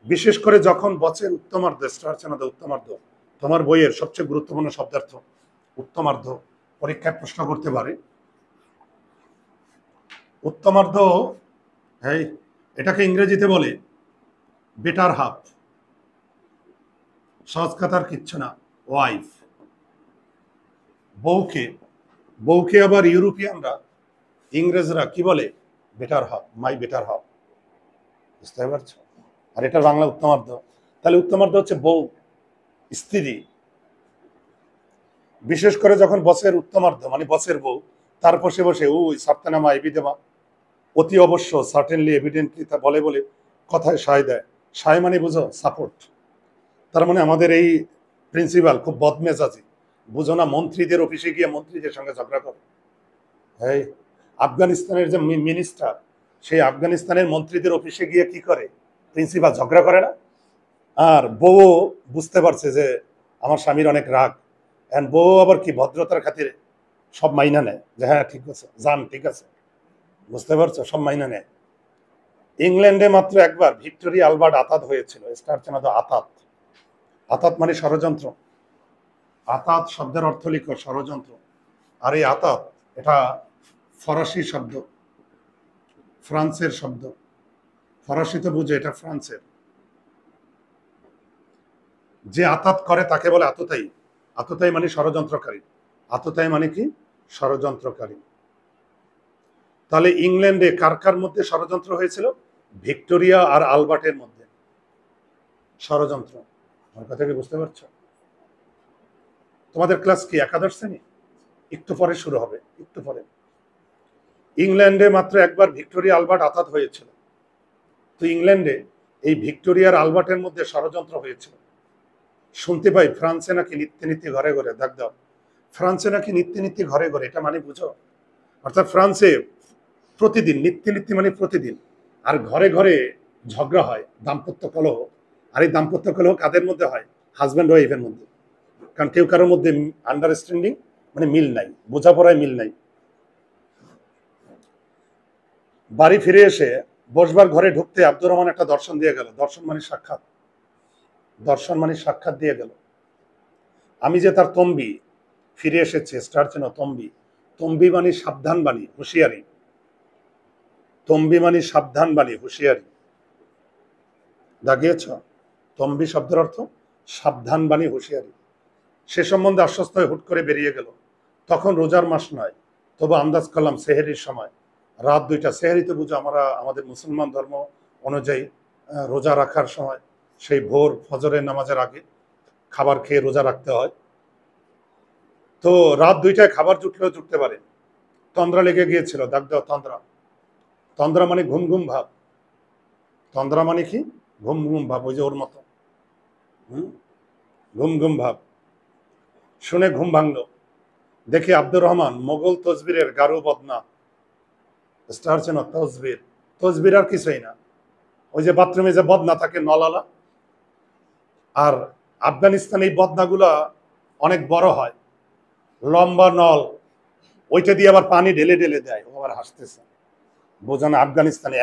বিশেষ করে যখন বছর উত্তমার্ধ, উত্তমার্ধ, তোমার বইয়ের সবচেয়ে গুরুত্বপূর্ণ শব্দার্থ উত্তমার্ধ, পরীক্ষায় প্রশ্ন করতে পারে। উত্তমার্ধ, হ্যাঁ, এটাকে ইংরেজিতে বলে বেটার হাফ, সহজ কথার কিচ্ছু না, ওয়াইফ। বউকে, বউকে আবার ইউরোপিয়ানরা, ইংরেজরা কি বলে, better half, my better half, বুঝতে পারছো? আর এটা বাংলা উত্তমার্ধ। তাহলে উত্তমার্ধ হচ্ছে বউ, স্ত্রী। বিশেষ করে যখন বসের উত্তমার্ধ মানে বসের বউ, তার বসে বসে ওই সার্তেনামা এবিদেমা, অতি অবশ্য, সার্টেনলি, এভিডেন্টলি, তা বলে বলে কথায় সায় দেয়। সায় মানে বুঝো, সাপোর্ট। তার মানে আমাদের এই প্রিন্সিপাল খুব বদমেজাজি, বুঝো না, মন্ত্রীদের অফিসে গিয়ে মন্ত্রীদের সঙ্গে ঝগড়া করে। এই আফগানিস্তানের যে মিনিস্টার, সেই আফগানিস্তানের মন্ত্রীদের অফিসে গিয়ে কি করে, প্রিন্সিপাল ঝগড়া করে না। আর বউ বুঝতে পারছে যে আমার স্বামীর অনেক রাগ, এন্ড বউ আবার কি ভদ্রতার খাতিরে সব মাইনা নেয়, যে হ্যাঁ ঠিক আছে যান, ঠিক আছে, বুঝতে পারছো, সব মাইনা নেয়। ইংল্যান্ডে মাত্র একবার ভিক্টোরিয়া আলবার্ট আতাত হয়েছিল, স্টার চেনা তো আতাত। আতাত মানে ষড়যন্ত্র, আতাত শব্দের অর্থ লিখো ষড়যন্ত্র। আর এই আতাত, এটা ফরাসি শব্দ, ফ্রান্সের শব্দ, ফরাসি তো বুঝে, এটা ফ্রান্সের। যে আতাত করে তাকে বলে আততায়ী। আততায়ী মানে ষড়যন্ত্রকারী, আততায়ী মানে কি ষড়যন্ত্রকারী। তাহলে ইংল্যান্ডে কার কার মধ্যে ষড়যন্ত্র হয়েছিল, ভিক্টোরিয়া আর আলবার্টের মধ্যে ষড়যন্ত্র। আমার কথা কি বুঝতে পারছো? তোমাদের ক্লাস কি একাদশ শ্রেণী? একটু পরে শুরু হবে, একটু পরে। ইংল্যান্ডে মাত্র একবার ভিক্টোরিয়া আলবার্ট আতাত হয়েছিল। তো ইংল্যান্ডে এই ভিক্টোরিয়ার আলবার্টের মধ্যে ষড়যন্ত্র হয়েছিল। শুনতে পাই ফ্রান্সে নাকি নিত্য নীতি ঘরে ঘরে, দেখ দাও, ফ্রান্সে নাকি নিত্য নীতি ঘরে ঘরে, এটা মানে বুঝো, অর্থাৎ ফ্রান্সে প্রতিদিন, নিত্য নীতি মানে প্রতিদিন, আর ঘরে ঘরে ঝগড়া হয়, দাম্পত্য কলহ। আর এই দাম্পত্য কলহ কাদের মধ্যে হয়, হাজব্যান্ড ওয়াইফের মধ্যে। কারণ কেউ কারোর মধ্যে আন্ডারস্ট্যান্ডিং মানে মিল নাই, বোঝাপড়ায় মিল নাই। বাড়ি ফিরে এসে বসবার ঘরে ঢুকতে আব্দুর রহমান একটা দর্শন দিয়ে গেল। দর্শন মানে সাক্ষাৎ, দর্শন মানে সাক্ষাৎ দিয়ে গেল। আমি যে তার তম্বি, ফিরে এসেছে, স্টার চেন তম্বি, তম্বি মানে সাবধান বাণী, হুঁশিয়ারি। তম্বি মানে সাবধান বাণী, হুঁশিয়ারি, দাগিয়েছ? তম্বি শব্দের অর্থ সাবধান বাণী, হুঁশিয়ারি। সে সম্বন্ধে আশ্বস্ত হয়ে হুট করে বেরিয়ে গেল। তখন রোজার মাস নয়, তবু আন্দাজ করলাম সেহেরির সময়, রাত 2টা। সেহেরি তো বুঝো আমরা আমাদের মুসলমান ধর্ম অনুযায়ী রোজা রাখার সময়, সেই ভোর ফজরের নামাজের আগে খাবার খেয়ে রোজা রাখতে হয়। তো রাত 2টায় খাবার জুটলেও জুটতে পারে, তন্দ্রা লেগে গিয়েছিল, দাগ দাও তন্দ্রা। তন্দ্রা মানে ঘুম ঘুম ভাব, তন্দ্রা মানে কি ঘুম ঘুম ভাব, ওই যে ওর মতো ঘুম ঘুম ভাব। শুনে ঘুম ভাঙলো, দেখি আব্দুর রহমান মোগল তসবিরের গারু বদনা, স্টার চেন তসবির, তসবির আর কিছুই না, ওই যে বাথরুমে যে বদনা থাকে, নলালা। আর আফগানিস্তান এই বদনাগুলা অনেক বড় হয়, লম্বা নল, ওইটা দিয়ে আবার পানি ঢেলে ঢেলে দেয়। ও আবার হাসতেছে, বোঝানো আফগানিস্তানে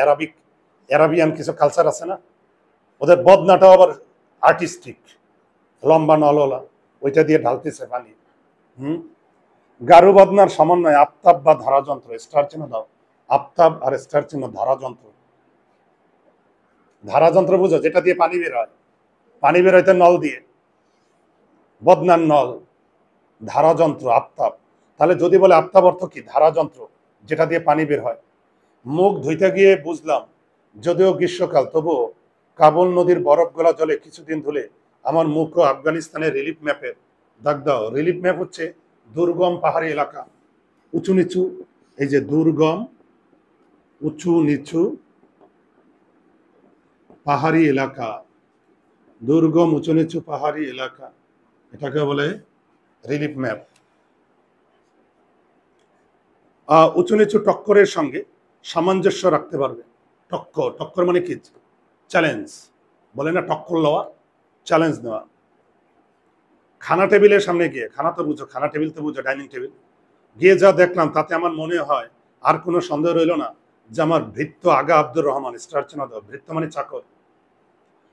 অ্যারাবিয়ান কিছু কালচার আছে না, ওদের বদনাটাও আবার আর্টিস্টিক, লম্বা নলওয়ালা, ওইটা দিয়ে ঢালতেছে পানি। গারু বদনার সমন্বয় আফতাব বা ধারাযন্ত্র, স্টার চিহ্ন দাও, আফতাব আর স্টার চিহ্ন ধারাযন্ত্র। ধারাযন্ত্র বুঝো, যেটা দিয়ে পানি বের হয়, পানি বের হইতে নল দিয়ে, বদনার নল, ধারাযন্ত্র আফতাব। তাহলে যদি বলে আফতাব অর্থ কি? ধারাযন্ত্র, যেটা দিয়ে পানি বের হয়। মুখ ধুইতে গিয়ে বুঝলাম, যদিও গ্রীষ্মকাল তবুও কাবুল নদীর বরফ গলা জলে কিছুদিন ধুলে আমার মুখও আফগানিস্তানের রিলিফ ম্যাপের দাগ দাও। রিলিফ ম্যাপ হচ্ছে দুর্গম পাহাড়ি এলাকা, উঁচু নিচু, এই যে দুর্গম, উঁচু নিচু পাহাড়ি এলাকা, দুর্গম উঁচু নিচু পাহাড়ি এলাকা, এটাকে বলে রিলিফ ম্যাপ। উঁচু নিচু টক্করের সঙ্গে সামঞ্জস্য রাখতে পারবে। টক্কর, টক্কর মানে কি? চ্যালেঞ্জ, বলে না টক্কর লওয়া, চ্যালেঞ্জ নেওয়া। খানা টেবিলের সামনে গিয়ে, খানা তো বুঝো, খানা টেবিল তো বুঝো, ডাইনিং টেবিল, গিয়ে যা দেখলাম তাতে আমার মনে হয় আর কোনো সন্দেহ রইল না যে আমার ভৃত্য আগা আব্দুর রহমান, স্টার চিহ্ন দাও, ভৃত্য মানে চাকর,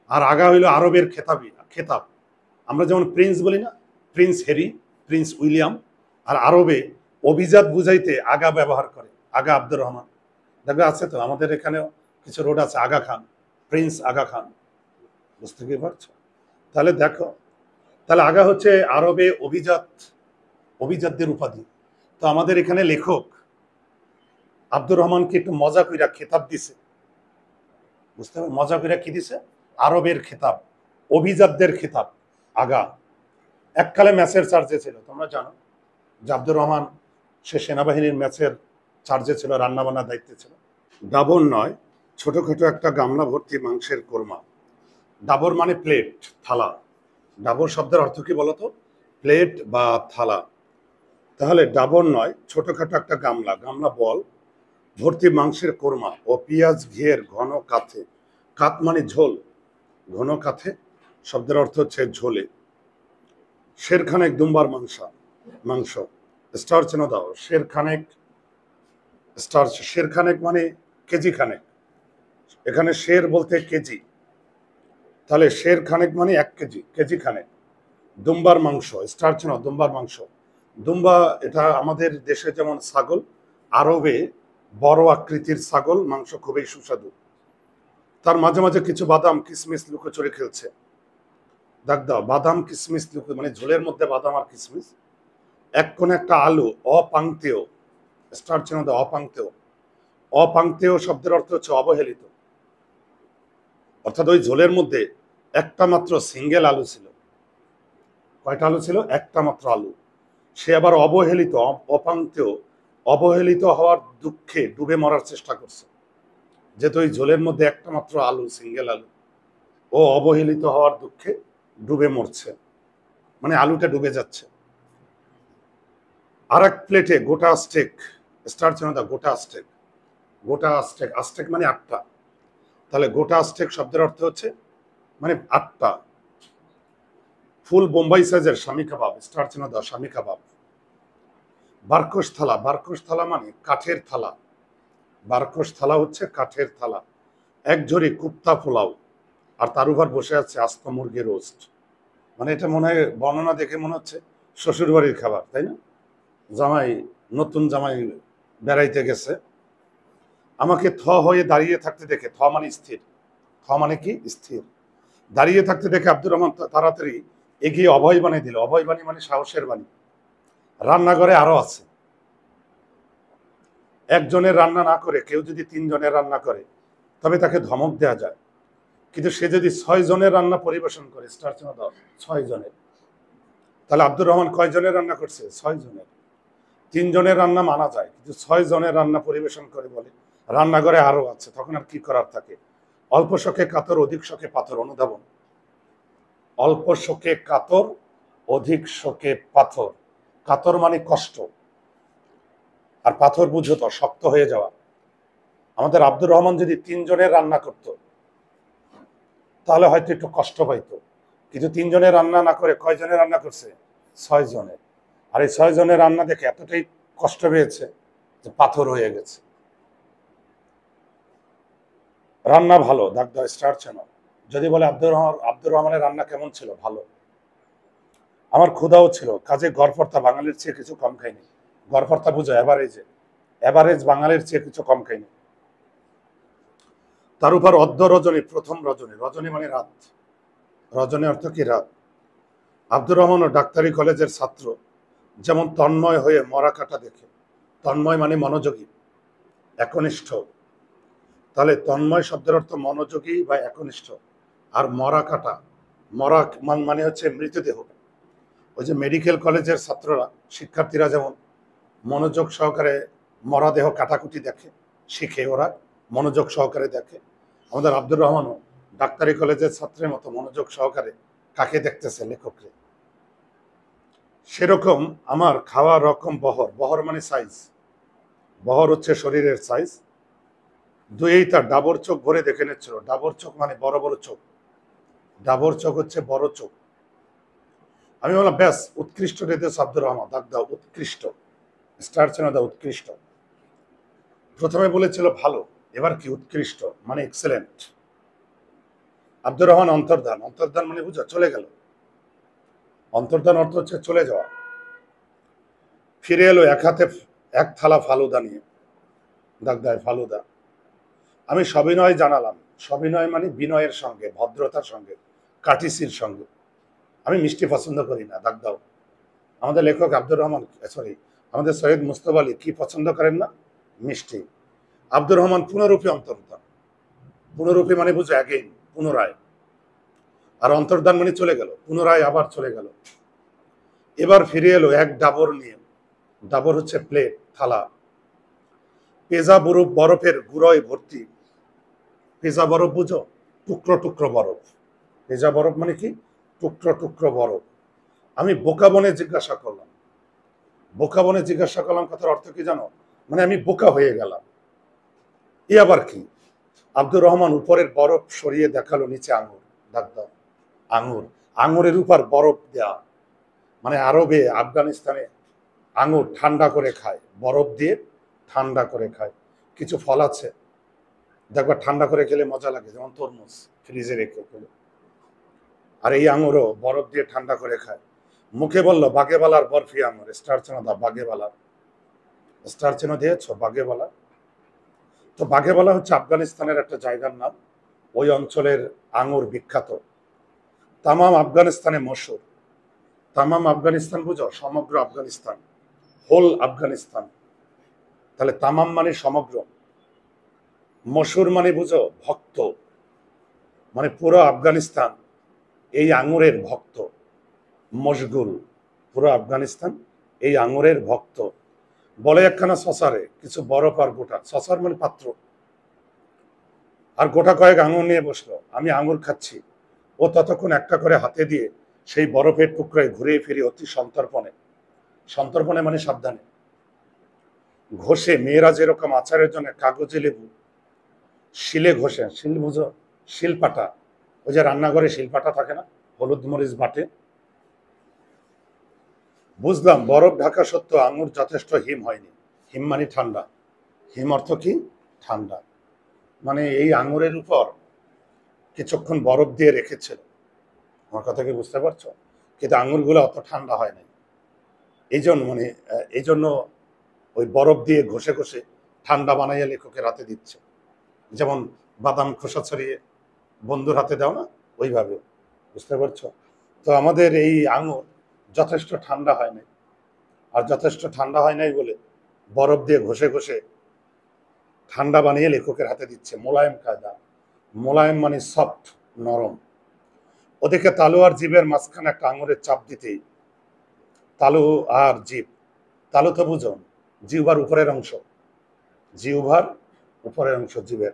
আর আগা হইল আরবের খেতাবি, খেতাব। আমরা যেমন প্রিন্স বলি না, প্রিন্স হ্যারি, প্রিন্স উইলিয়াম, আর আরবে অভিজাত বুঝাইতে আগা ব্যবহার করে, আগা আব্দুর রহমান। দেখবে আছে তো আমাদের এখানেও কিছু রোড আছে, আগা খান, প্রিন্স আগা খান, বুঝতে কি পারছো? তাহলে দেখো, তাহলে আগা হচ্ছে আরবে অভিজাত, অভিজাতদের উপাধি। তো আমাদের এখানে লেখক আব্দুর রহমানকে একটু মজা কইরা খেতাব দিছে, বুঝতে হবে, মজা কইরা কি দিছে? আরবের খেতাব, অভিজাতদের খেতাব, আগা। এককালে ম্যাচের চার্জে ছিল, তোমরা জানো যে আব্দুর রহমান সে সেনাবাহিনীর ম্যাচের চার্জে ছিল, রান্নাবান্নার দায়িত্বে ছিল। ডাবর নয়, ছোটখাটো একটা গামলা ভর্তি মাংসের কোরমা। ডাবর মানে প্লেট, থালা। ডাবর শব্দের অর্থ কি বলতো? প্লেট বা থালা। তাহলে ডাবর নয়, ছোটখাটো একটা গামলা, গামলা বল, ভর্তি মাংসের কোরমা ও পেঁয়াজ ঘিয়ের ঘন কাথে। কাত মানে ঝোল, ঘন কাথে শব্দের অর্থ হচ্ছে ঝোলে। শেরখানেক দুম্বার মাংস, স্টার চিহ্ন দাও, শেরখানেক, স্টার, শেরখানেক মানে কেজি খানেক, এখানে শের বলতে কেজি, তাহলে শেরখানেক মানে 1 কেজি, কেজি খানেক। দুম্বার মাংস, স্টার চিহ্ন, দুম্বার মাংস। দুম্বা এটা আমাদের দেশে যেমন ছাগল, আরবে বড় আকৃতির ছাগল, মাংস খুবই সুস্বাদু। তার মাঝে মাঝে কিছু বাদাম কিশমিশ লুকোচুরি খেলছে। দেখ দাও, বাদাম কিশমিশ লুকো মানে ঝোলের মধ্যে বাদাম আর কিশমিশ। এক কোণে একটা আলু, অপাংতেয়, স্টার চিহ্ন দাও, অপাংতেয়। অপাংতেয় শব্দের অর্থ হচ্ছে অবহেলিত, অর্থাৎ ওই ঝোলের মধ্যে একটা মাত্র সিঙ্গেল আলু ছিল। কয়টা আলু ছিল? একটা মাত্র আলু। সে আবার অবহেলিত, অপাংতেয়, অবহেলিত হওয়ার দুঃখে ডুবে মরার চেষ্টা করছে। যেহেতু ওই ঝোলের মধ্যে একটা মাত্র আলু, সিঙ্গেল আলু, ও অবহেলিত হওয়ার দুঃখে ডুবে মরছে, মানে আলুটা ডুবে যাচ্ছে। আর এক প্লেটে গোটা স্টেক, স্টার চিহ্ন দাও, গোটা স্টেক, গোটা স্টেক, আস্টেক মানে 8টা, তাহলে গোটা স্টেক শব্দের অর্থ হচ্ছে মানে 8টা। ফুল বোম্বাই সাইজের স্বামী কাবাব, স্টার চিহ্ন দাও, স্বামী কাবাব। বারকোশ থালা, বারকোশ থালা মানে কাঠের থালা, বারকোশ থালা হচ্ছে কাঠের থালা। এক ঝুড়ি কুপ্তা পোলাও, আর তার উপর বসে আছে আস্ত মুরগি রোস্ট। মানে এটা মনে হয়, বর্ণনা দেখে মনে হচ্ছে শ্বশুর বাড়ির খাবার, তাই না? জামাই, নতুন জামাই বেড়াইতে গেছে, আমাকে থ হয়ে দাঁড়িয়ে থাকতে দেখে, থ মানে স্থির, থ মানে কি? স্থির। দাঁড়িয়ে থাকতে দেখে আব্দুর রহমান তাড়াতাড়ি এগিয়ে অভয় বাণী দিল। অভয় বাণী মানে সাহসের বাণী। রান্নাঘরে আরো আছে, একজনের রান্না না করে কেউ যদি 3 জনের রান্না করে তবে তাকে ধমক দেওয়া যায়, কিন্তু সে যদি 6 জনের রান্না পরিবেশন করে, স্টার চিহ্ন দাও, 6 জনের, তাহলে আব্দুর রহমান কয় জনের রান্না করছে? 6 জনের। 3 জনের রান্না মানা যায়, কিন্তু 6 জনের রান্না পরিবেশন করে বলে রান্নাঘরে আরো আছে, তখন আর কি করার থাকে? অল্প শোকে কাতর, অধিক শোকে পাথর। অনুধাবন, অল্প শোকে কাতর, অধিক শোকে পাথর। কাতর মানে কষ্ট, আর পাথর বুঝো তো শক্ত হয়ে যাওয়া। আমাদের আব্দুর রহমান যদি 3 জনের রান্না করত তাহলে হয়তো একটু কষ্ট পাইতো, কিন্তু 3 জনের রান্না না করে কয় জনের রান্না করছে? 6 জনের। আর এই 6 জনের রান্না দেখে এতটাই কষ্ট পেয়েছে যে পাথর হয়ে গেছে। রান্না ভালো, দাগ দাও, স্টার চিহ্ন, যদি বলে আব্দুর রহমানের রান্না কেমন ছিল, ভালো। আমার ক্ষুধাও ছিল, কাজে গড়পড়তা বাঙালির চেয়ে কিছু কম খাইনি। গড়পড়তা বুঝো এভারেজে, এভারেজ বাঙালির চেয়ে কিছু কম খাইনি। তার উপর অর্ধ রজনী, প্রথম রজনী, রজনী মানে রাত, রজনী অর্থ কি রাত। আব্দুর রহমান ও ডাক্তারি কলেজের ছাত্র যেমন তন্ময় হয়ে মরা কাটা দেখে, তন্ময় মানে মনোযোগী, একনিষ্ঠ, তাহলে তন্ময় শব্দের অর্থ মনোযোগী বা একনিষ্ঠ। আর মরা কাটা, মরা মানে হচ্ছে মৃতদেহ। ওই যে মেডিকেল কলেজের ছাত্ররা, শিক্ষার্থীরা যেমন মনোযোগ সহকারে মরাদেহ কাটাকুটি দেখে, শিখে, ওরা মনোযোগ সহকারে দেখে। আমাদের আব্দুর রহমানও ডাক্তারি কলেজের ছাত্রের মতো মনোযোগ সহকারে কাকে দেখতেছে, লেখককে। সেরকম আমার খাওয়ার রকম বহর, বহর মানে সাইজ, বহর হচ্ছে শরীরের সাইজ। দুইই তার ডাবর চোখ ভরে দেখে নিচ্ছিল। ডাবর চোখ মানে বড় বড় চোখ, ডাবর চোখ হচ্ছে বড় চোখ। আমি বললাম ব্যাস, উৎকৃষ্ট রেদেশ আব্দুর রহমান, দাগ দাও উৎকৃষ্ট, স্টার চেনা দাও উৎকৃষ্ট। প্রথমে বলেছিল ভালো, এবার কি উৎকৃষ্ট মানে এক্সেলেন্ট। আব্দুর রহমান অন্তর্ধান, অন্তর্ধান মানে বুঝো চলে গেল, অন্তর্ধান অর্থ হচ্ছে চলে যাওয়া। ফিরে এলো এক হাতে এক থালা ফালুদা নিয়ে, দাগ দেয় ফালুদা। আমি সবিনয় জানালাম, সবিনয় মানে বিনয়ের সঙ্গে, ভদ্রতার সঙ্গে, কাটিসির সঙ্গে। আমি মিষ্টি পছন্দ করি না, দাগ দাও। আমাদের লেখক আব্দুর রহমান, সরি, আমাদের সৈয়দ মুস্তফা আলী কি পছন্দ করেন না? মিষ্টি। আব্দুর রহমান পুনরূপী অন্তর্ধান, পুনরূপী মানে বুঝো অ্যাগেইন, পুনরায়। আর অন্তর্ধান মানে চলে গেল, পুনরায় আবার চলে গেল। এবার ফিরে এলো এক ডাবর নিয়ে, ডাবর হচ্ছে প্লেট, থালা। পেজা বরফের গুঁড়োয় ভর্তি, পেজা বরফ বুঝো, টুকরো টুকরো বরফ। পেজা বরফ মানে কি? টুকরো টুকরো বরফ। আমি বোকা বনে জিজ্ঞাসা করলাম, বোকা বনে জিজ্ঞাসা করলাম কথার অর্থ কি জানো? মানে আমি বোকা হয়ে গেলাম। এ আবার কি? আব্দুর রহমান উপরের বরফ সরিয়ে দেখালো নিচে আঙুর, দাগ দাও। আঙুর, আঙুরের উপর বরফ দেয়া, মানে আরবে, আফগানিস্তানে আঙুর ঠান্ডা করে খায়, বরফ দিয়ে ঠান্ডা করে খায়। কিছু ফল আছে দেখবা ঠান্ডা করে খেলে মজা লাগে, যেমন তরমুজ ফ্রিজে রেখে খেলে। আর এই আঙুরও বরফ দিয়ে ঠান্ডা করে খায়। মুখে বললো বাগেবালার বরফি আঙুর, স্টার চেনো দা, বাগেবালার, স্টার চেনো দিয়েছ বাগেবালা। তো বাগেবালা হচ্ছে আফগানিস্তানের একটা জায়গার নাম, ওই অঞ্চলের আঙুর বিখ্যাত, তামাম আফগানিস্তানে মশহুর। তামাম আফগানিস্তান বুঝো, সমগ্র আফগানিস্তান, হোল আফগানিস্তান। তাহলে তামাম মানে সমগ্র, মশহুর মানে বুঝো ভক্ত, মানে পুরো আফগানিস্তান এই আঙুরের ভক্ত, মশগুল, পুরো আফগানিস্তান এই আঙুরের ভক্ত। বলে একখানা সসারে কিছু বরফ আর গোটা, সসার মানে পাত্র, আর গোটা কয়েক আঙুর নিয়ে বসলো। আমি আঙুর খাচ্ছি, ও ততক্ষণ একটা করে হাতে দিয়ে সেই বরফের টুকরায় ঘুরিয়ে ফিরে অতি সন্তর্পণে, সন্তর্পণে মানে সাবধানে, ঘষে, মেয়েরা যেরকম আচারের জন্য কাগজে লেবু শিলে ঘষে, শিল বুঝো, শিলপাটা, ওই যে রান্নাঘরে শিলপাটা থাকে না, হলুদ মরিচ বাটে। বুঝলাম বরফ ঢাকা সত্ত্বেও আঙুর যথেষ্ট হিম হয়নি। হিম মানে ঠান্ডা, হিম অর্থ কি? ঠান্ডা। মানে এই আঙুরের উপর কিছুক্ষণ বরফ দিয়ে রেখেছিল, আমার কথা কি বুঝতে পারছো? কিন্তু আঙুরগুলো অত ঠান্ডা হয় নাই, এই জন্য মানে এই জন্য ওই বরফ দিয়ে ঘষে ঘষে ঠান্ডা বানাইয়া লেখকের হাতে দিচ্ছে, যেমন বাদাম খোসা ছড়িয়ে বন্ধুর হাতে দাও না, ওইভাবে, বুঝতে পারছো? তো আমাদের এই আঙুর যথেষ্ট ঠান্ডা হয় নাই, আর যথেষ্ট ঠান্ডা হয় নাই বলে বরফ দিয়ে ঘষে ঘষে ঠান্ডা বানিয়ে লেখকের হাতে দিচ্ছে, মোলায়েম কায়দা। মোলায়েম মানে সফট, নরম। ওদিকে তালু আর জীবের মাঝখানে একটা আঙুরের চাপ দিতেই, তালু আর জীব, তালু তো বুঝো জিহ্বার উপরের অংশ, জিহ্বার উপরের অংশ জীবের,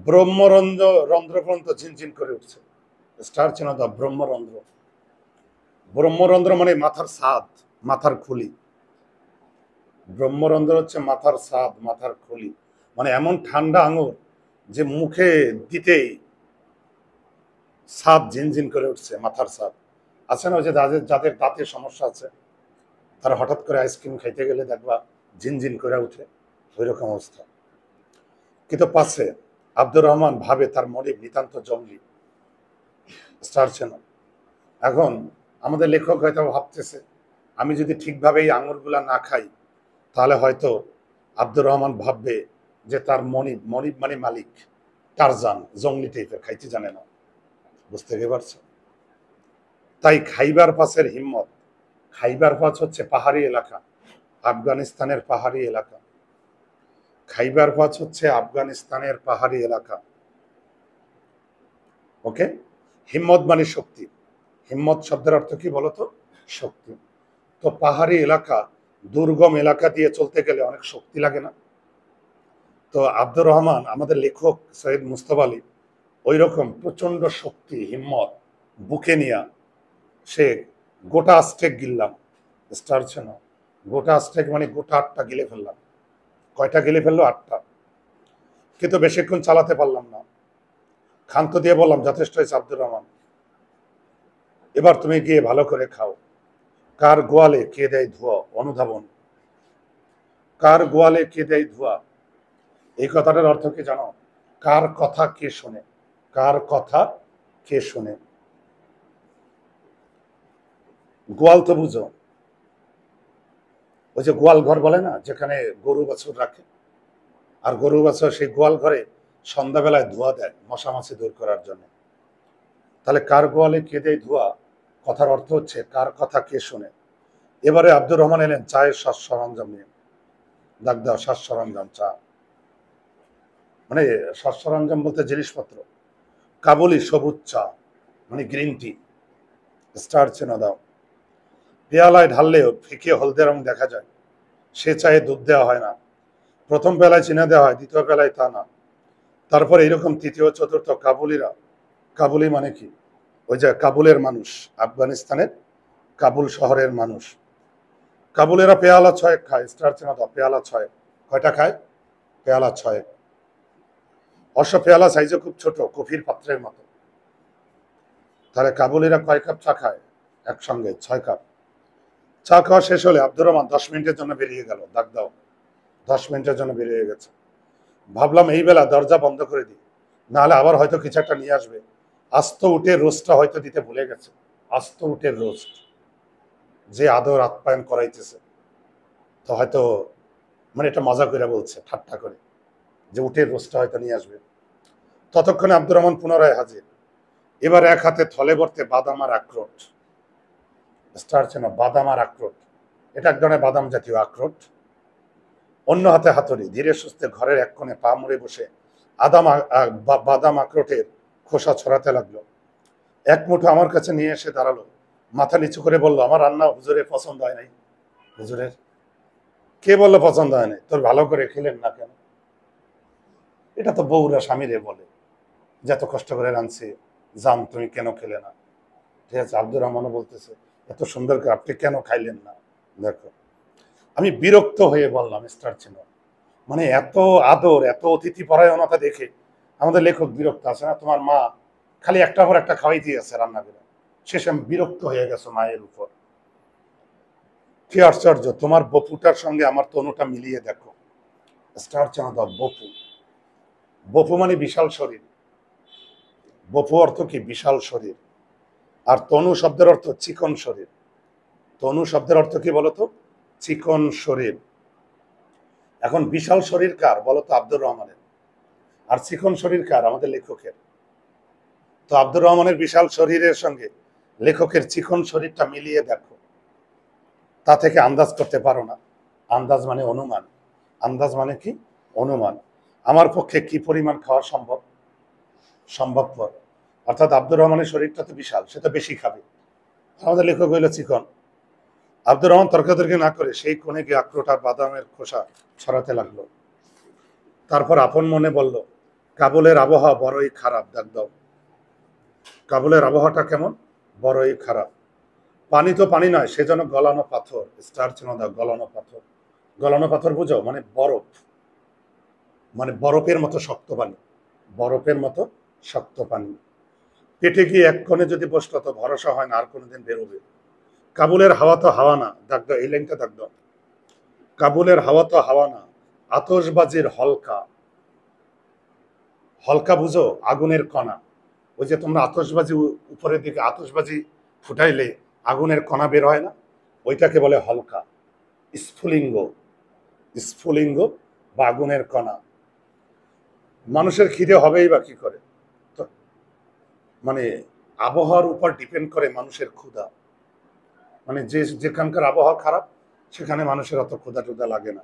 ব্রহ্মরন্ধ্র, রন্ধ্র পর্যন্ত ঝিনঝিন করে উঠছে। স্টার চেনা দাও, ব্রহ্মরন্ধ্র। ব্রহ্মরন্ধ্র মানে মাথার ছাদ, মাথার খুলি। ব্রহ্মরন্ধ্র হচ্ছে মাথার ছাদ, মাথার খুলি। মানে এমন ঠান্ডা আঙুর যে মুখে দিতেই ছাদ ঝিনঝিন করে উঠছে, মাথার ছাদ। আছে না, ওই যে যাদের যাদের দাঁতের সমস্যা আছে, তারা হঠাৎ করে আইসক্রিম খাইতে গেলে দেখবা ঝিনঝিন করে উঠে, ওই রকম অবস্থা। কিন্তু পাশে আব্দুর রহমান ভাবে তার মনিব নিতান্ত জঙ্গলি, স্টার চ্যানেল। এখন আমাদের লেখক হয়তো ভাবতেছে আমি যদি ঠিকভাবে এই আঙুরগুলা না খাই তাহলে হয়তো আব্দুর রহমান ভাববে যে তার মনিব, মনিব মানে মালিক, টারজান, জঙ্গলি টাইপের, খাইতে জানে না। বুঝতে পারছো? তাই খাইবার পাসের হিম্মত। খাইবার পাস হচ্ছে পাহাড়ি এলাকা, আফগানিস্তানের পাহাড়ি এলাকা। খাইবার পাস হচ্ছে আফগানিস্তানের পাহাড়ি এলাকা। ওকে, হিম্মত মানে শক্তি। হিম্মত শব্দের অর্থ কি বলতো? শক্তি। তো পাহাড়ি এলাকা, দুর্গম এলাকা দিয়ে চলতে গেলে অনেক শক্তি লাগে না? তো আব্দুর রহমান আমাদের লেখক সৈয়দ মুস্তফা আলী ওই রকম প্রচন্ড শক্তি, হিম্মত বুকে নিয়ে সে গোটা আস্টেক গিললাম। স্টার ছিল গোটা আস্টেক মানে গোটা 8টা গিলে ফেললাম। কয়টা গিলে ফেললো? 8টা। কিন্তু বেশিক্ষণ চালাতে পারলাম না। ক্ষান্ত দিয়ে বললাম যথেষ্ট হয়েছে আব্দুর রহমান, এবার তুমি গিয়ে ভালো করে খাও। কার গোয়ালে কে দেয় ধোয়া? অনুধাবন। কার গোয়ালে কে দেয় ধোয়া, এই কথাটার অর্থ কি জানো? কার কথা কে শোনে? কার কথা কে শোনে? গোয়াল তো বুঝো, ওই যে গোয়াল ঘর বলে না, যেখানে গরু বাছুর রাখে, আর গরু বাছুর সেই গোয়াল ঘরে সন্ধ্যাবেলায় ধোয়া দেয় মশা মাছি দূর করার জন্য। তাহলে কার গোয়ালে কে দেয় ধোয়া কথার অর্থ হচ্ছে কার কথা কে শোনে। এবারে আব্দুর রহমান এলেন চায়ের শ্বাস সরঞ্জাম নিয়ে। ডাক দাও শ্বাস সরঞ্জাম, চা মানে শ্বাস সরঞ্জাম বলতে জিনিসপত্র। কাবুলি সবুজ চা মানে গ্রিন টি, স্টার চেনা দাও। পেয়ালায় ঢাললেও ফিকে হলদে রং দেখা যায়। সে চায়ে দুধ দেওয়া হয় না। প্রথম বেলায় চিনা দেওয়া হয়, দ্বিতীয় বেলায় তা না। তারপর এইরকম তৃতীয় চতুর্থ কাবুলিরা। কাবুলি মানে কি? ওই যে কাবুলের মানুষ, আফগানিস্তানের কাবুল শহরের মানুষ। কাবুলেরা পেয়ালা 6 খায়। স্টার চেনা দাও, পেয়ালা 6। কয়টা খায়? পেয়ালা 6। অবশ্য পেয়ালা সাইজে খুব ছোট, কফির পাত্রের মতো। তাহলে কাবুলিরা কয় কাপ চা খায়? একসঙ্গে 6 কাপ। চা খাওয়া শেষ হলে আব্দুর রহমান 10 মিনিটের জন্য বেরিয়ে গেল। ডাক দাও। 10 মিনিটের জন্য বেরিয়ে গেছে। ভাবলাম এই বেলা দরজা বন্ধ করে দিই, নাহলে আবার হয়তো কিছু একটা নিয়ে আসবে। আস্ত উটের রোস্টটা হয়তো দিতে ভুলে গেছে। আস্ত উটের রোস্ট, যে আদর আপ্যায়ন করাইতেছে, তো হয়তো মানে এটা মজা করে বলছে, ঠাট্টা করে, যে উটের রোস্টটা হয়তো নিয়ে আসবে। ততক্ষণে আব্দুর রহমান পুনরায় হাজির। এবার এক হাতে থলে ভরতে বাদাম আর আখরোট। স্টার চেনা, বাদাম আর আখরোট, এটা এক ধরনের বাদাম জাতীয় আখরোট। অন্য হাতে হাতুড়ি। ধীরে সুস্থে ঘরের এক কোণে পা মুড়ে বসে বাদাম আখরোটের খোসা ছড়াতে লাগলো। এক মুঠো আমার কাছে নিয়ে এসে দাঁড়ালো, মাথা নিচু করে বলল, আমার রান্না হুজুরের পছন্দ হয় নাই। হুজুরের? কে বললো পছন্দ হয় নাই? তোর ভালো করে খেলেন না কেন? এটা তো বউরা স্বামীরে বলে, যে এত কষ্ট করে রাঁধছি, জান তুমি কেন খেলে না? ঠিক আছে, আব্দুর রহমানও বলতেছে এত সুন্দর করে আপনি কেন খাইলেন না? দেখো, আমি বিরক্ত হয়ে বললাম, স্টার ছিল মানে এত আদর, এত অতিথি পরায়ণতা দেখে আমাদের লেখক বিরক্ত আছে না? তোমার মা খালি একটা পর একটা খাওয়াই দিয়েছে রান্না করে, শেষে আমি বিরক্ত হয়ে গেছো মায়ের উপর। কি আশ্চর্য, তোমার বপুটার সঙ্গে আমার তনুটা মিলিয়ে দেখো। স্টার চাঁদা, বপু। বপু মানে বিশাল শরীর। বপু অর্থ কি? বিশাল শরীর। আর তনু শব্দের অর্থ চিকন শরীর। তনু শব্দের অর্থ কি বলতো? চিকন শরীর। এখন বিশাল শরীর কার বলতো? আব্দুর রহমানের। আর চিকন শরীর কার? আমাদের লেখকের। তো আব্দুর রহমানের বিশাল শরীরের সঙ্গে লেখকের চিকন শরীরটা মিলিয়ে দেখো, তা থেকে আন্দাজ করতে পারো না? আন্দাজ মানে অনুমান। আন্দাজ মানে কি? অনুমান। আমার পক্ষে কি পরিমাণ খাওয়া সম্ভব? সম্ভবপর। অর্থাৎ আব্দুর রহমানের শরীরটা তো বিশাল, সে তো বেশি খাবে। আমাদের লেখক হইল চিকন। আব্দুর রহমান তর্কাতর্কি না করে সেই কোণে গিয়ে আখরোট আর বাদামের খোসা ছড়াতে লাগলো। তারপর আপন মনে বলল, কাবুলের আবহাওয়া বড়ই খারাপ। ডাক দাও। কাবুলের আবহাওয়াটা কেমন? বড়ই খারাপ। পানি তো পানি নয়, সে যেন গলানো পাথর। স্টার ছিল দাও, গলানো পাথর। গলানো পাথর বুঝো? মানে বরফ, মানে বরফের মতো শক্ত পানি। বরফের মতো শক্ত পানি। পেটে গিয়ে এক কোণে যদি বসলো তো ভরসা হয় না আর কোনোদিন বেরোবে। কাবুলের হাওয়া তো হাওয়া না। ডাক দাও, এই লাইনটা ডাক দাও। কাবুলের হাওয়া তো হাওয়া না, আতশবাজির হলকা। হলকা বুঝো? আগুনের কণা। ওই যে তোমরা আতশবাজি উপরের দিকে আতশবাজি ফুটাইলে আগুনের কণা বের হয় না, ওইটাকে বলে হলকা। স্ফুলিঙ্গ, স্ফুলিঙ্গ বা আগুনের কণা। মানুষের খিদে হবেই বা কি করে? তো মানে আবহাওয়ার উপর ডিপেন্ড করে মানুষের ক্ষুধা। মানে যেখানকার আবহাওয়া খারাপ সেখানে মানুষের অত ক্ষুধা টুধা লাগে না।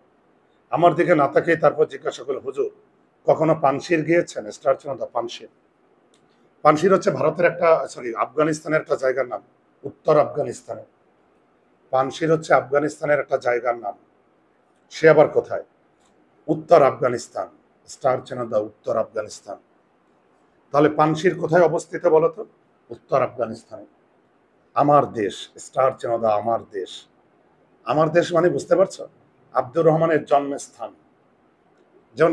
আমার দিকে না তাকিয়ে তারপর জিজ্ঞাসা করলো, হুজুর কখনো পানশির গিয়েছেন? স্টার চিহ্নটা পানশির। পানশির হচ্ছে ভারতের একটা, সরি, আফগানিস্তানের একটা জায়গার নাম, উত্তর আফগানিস্তানে। পানশির হচ্ছে আফগানিস্তানের একটা জায়গার নাম। সে আবার কোথায়? উত্তর আফগানিস্তান। স্টার চিহ্ন দাও, উত্তর আফগানিস্তান। তাহলে পানশির কোথায় অবস্থিত বলতো? উত্তর আফগানিস্তানে। আমার দেশ, স্টার চিহ্ন দাও, আমার দেশ। আমার দেশ মানে বুঝতে পারছো? আব্দুর রহমানের জন্মস্থান। যেমন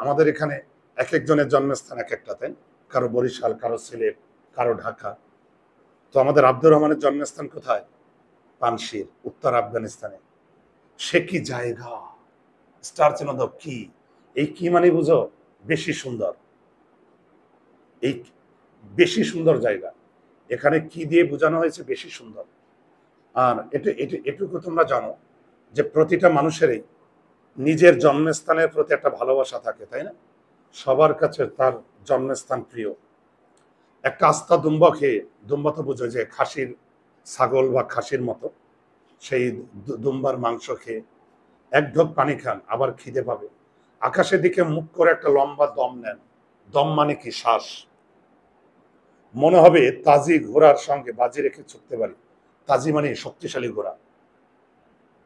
আমাদের এখানে এক একজনের জন্মস্থান এক একটা, তাই? কারো বরিশাল, কারো সিলেট, কারো ঢাকা। তো আমাদের আব্দুর রহমানের জন্মস্থান কোথায়? পানশির, উত্তর আফগানিস্তানে। সে কি জায়গা! স্টার চিহ্ন দাও, কি? এই কি মানে বুঝো? বেশি সুন্দর। এই বেশি সুন্দর জায়গা। এখানে কি দিয়ে বোঝানো হয়েছে? বেশি সুন্দর। আর এটুকু তোমরা জানো যে প্রতিটা মানুষেরই নিজের জন্মস্থানের প্রতি একটা ভালোবাসা থাকে, তাই না? সবার কাছে তার জন্মস্থান প্রিয়। একটা আস্তা দুম্বা খেয়ে, দুম্বা তো বুঝো যে খাসির, ছাগল বা খাসির মতো, সেই দুম্বার মাংস খেয়ে এক ঢোক পানি খান, আবার খিদে পাবে, আকাশের দিকে মুখ করে একটা লম্বা দম নেন। দম মানে কি? শ্বাস। মনে হবে তাজি ঘোড়ার সঙ্গে বাজি রেখে ছুটতে পারি। তাজি মানে শক্তিশালী ঘোড়া।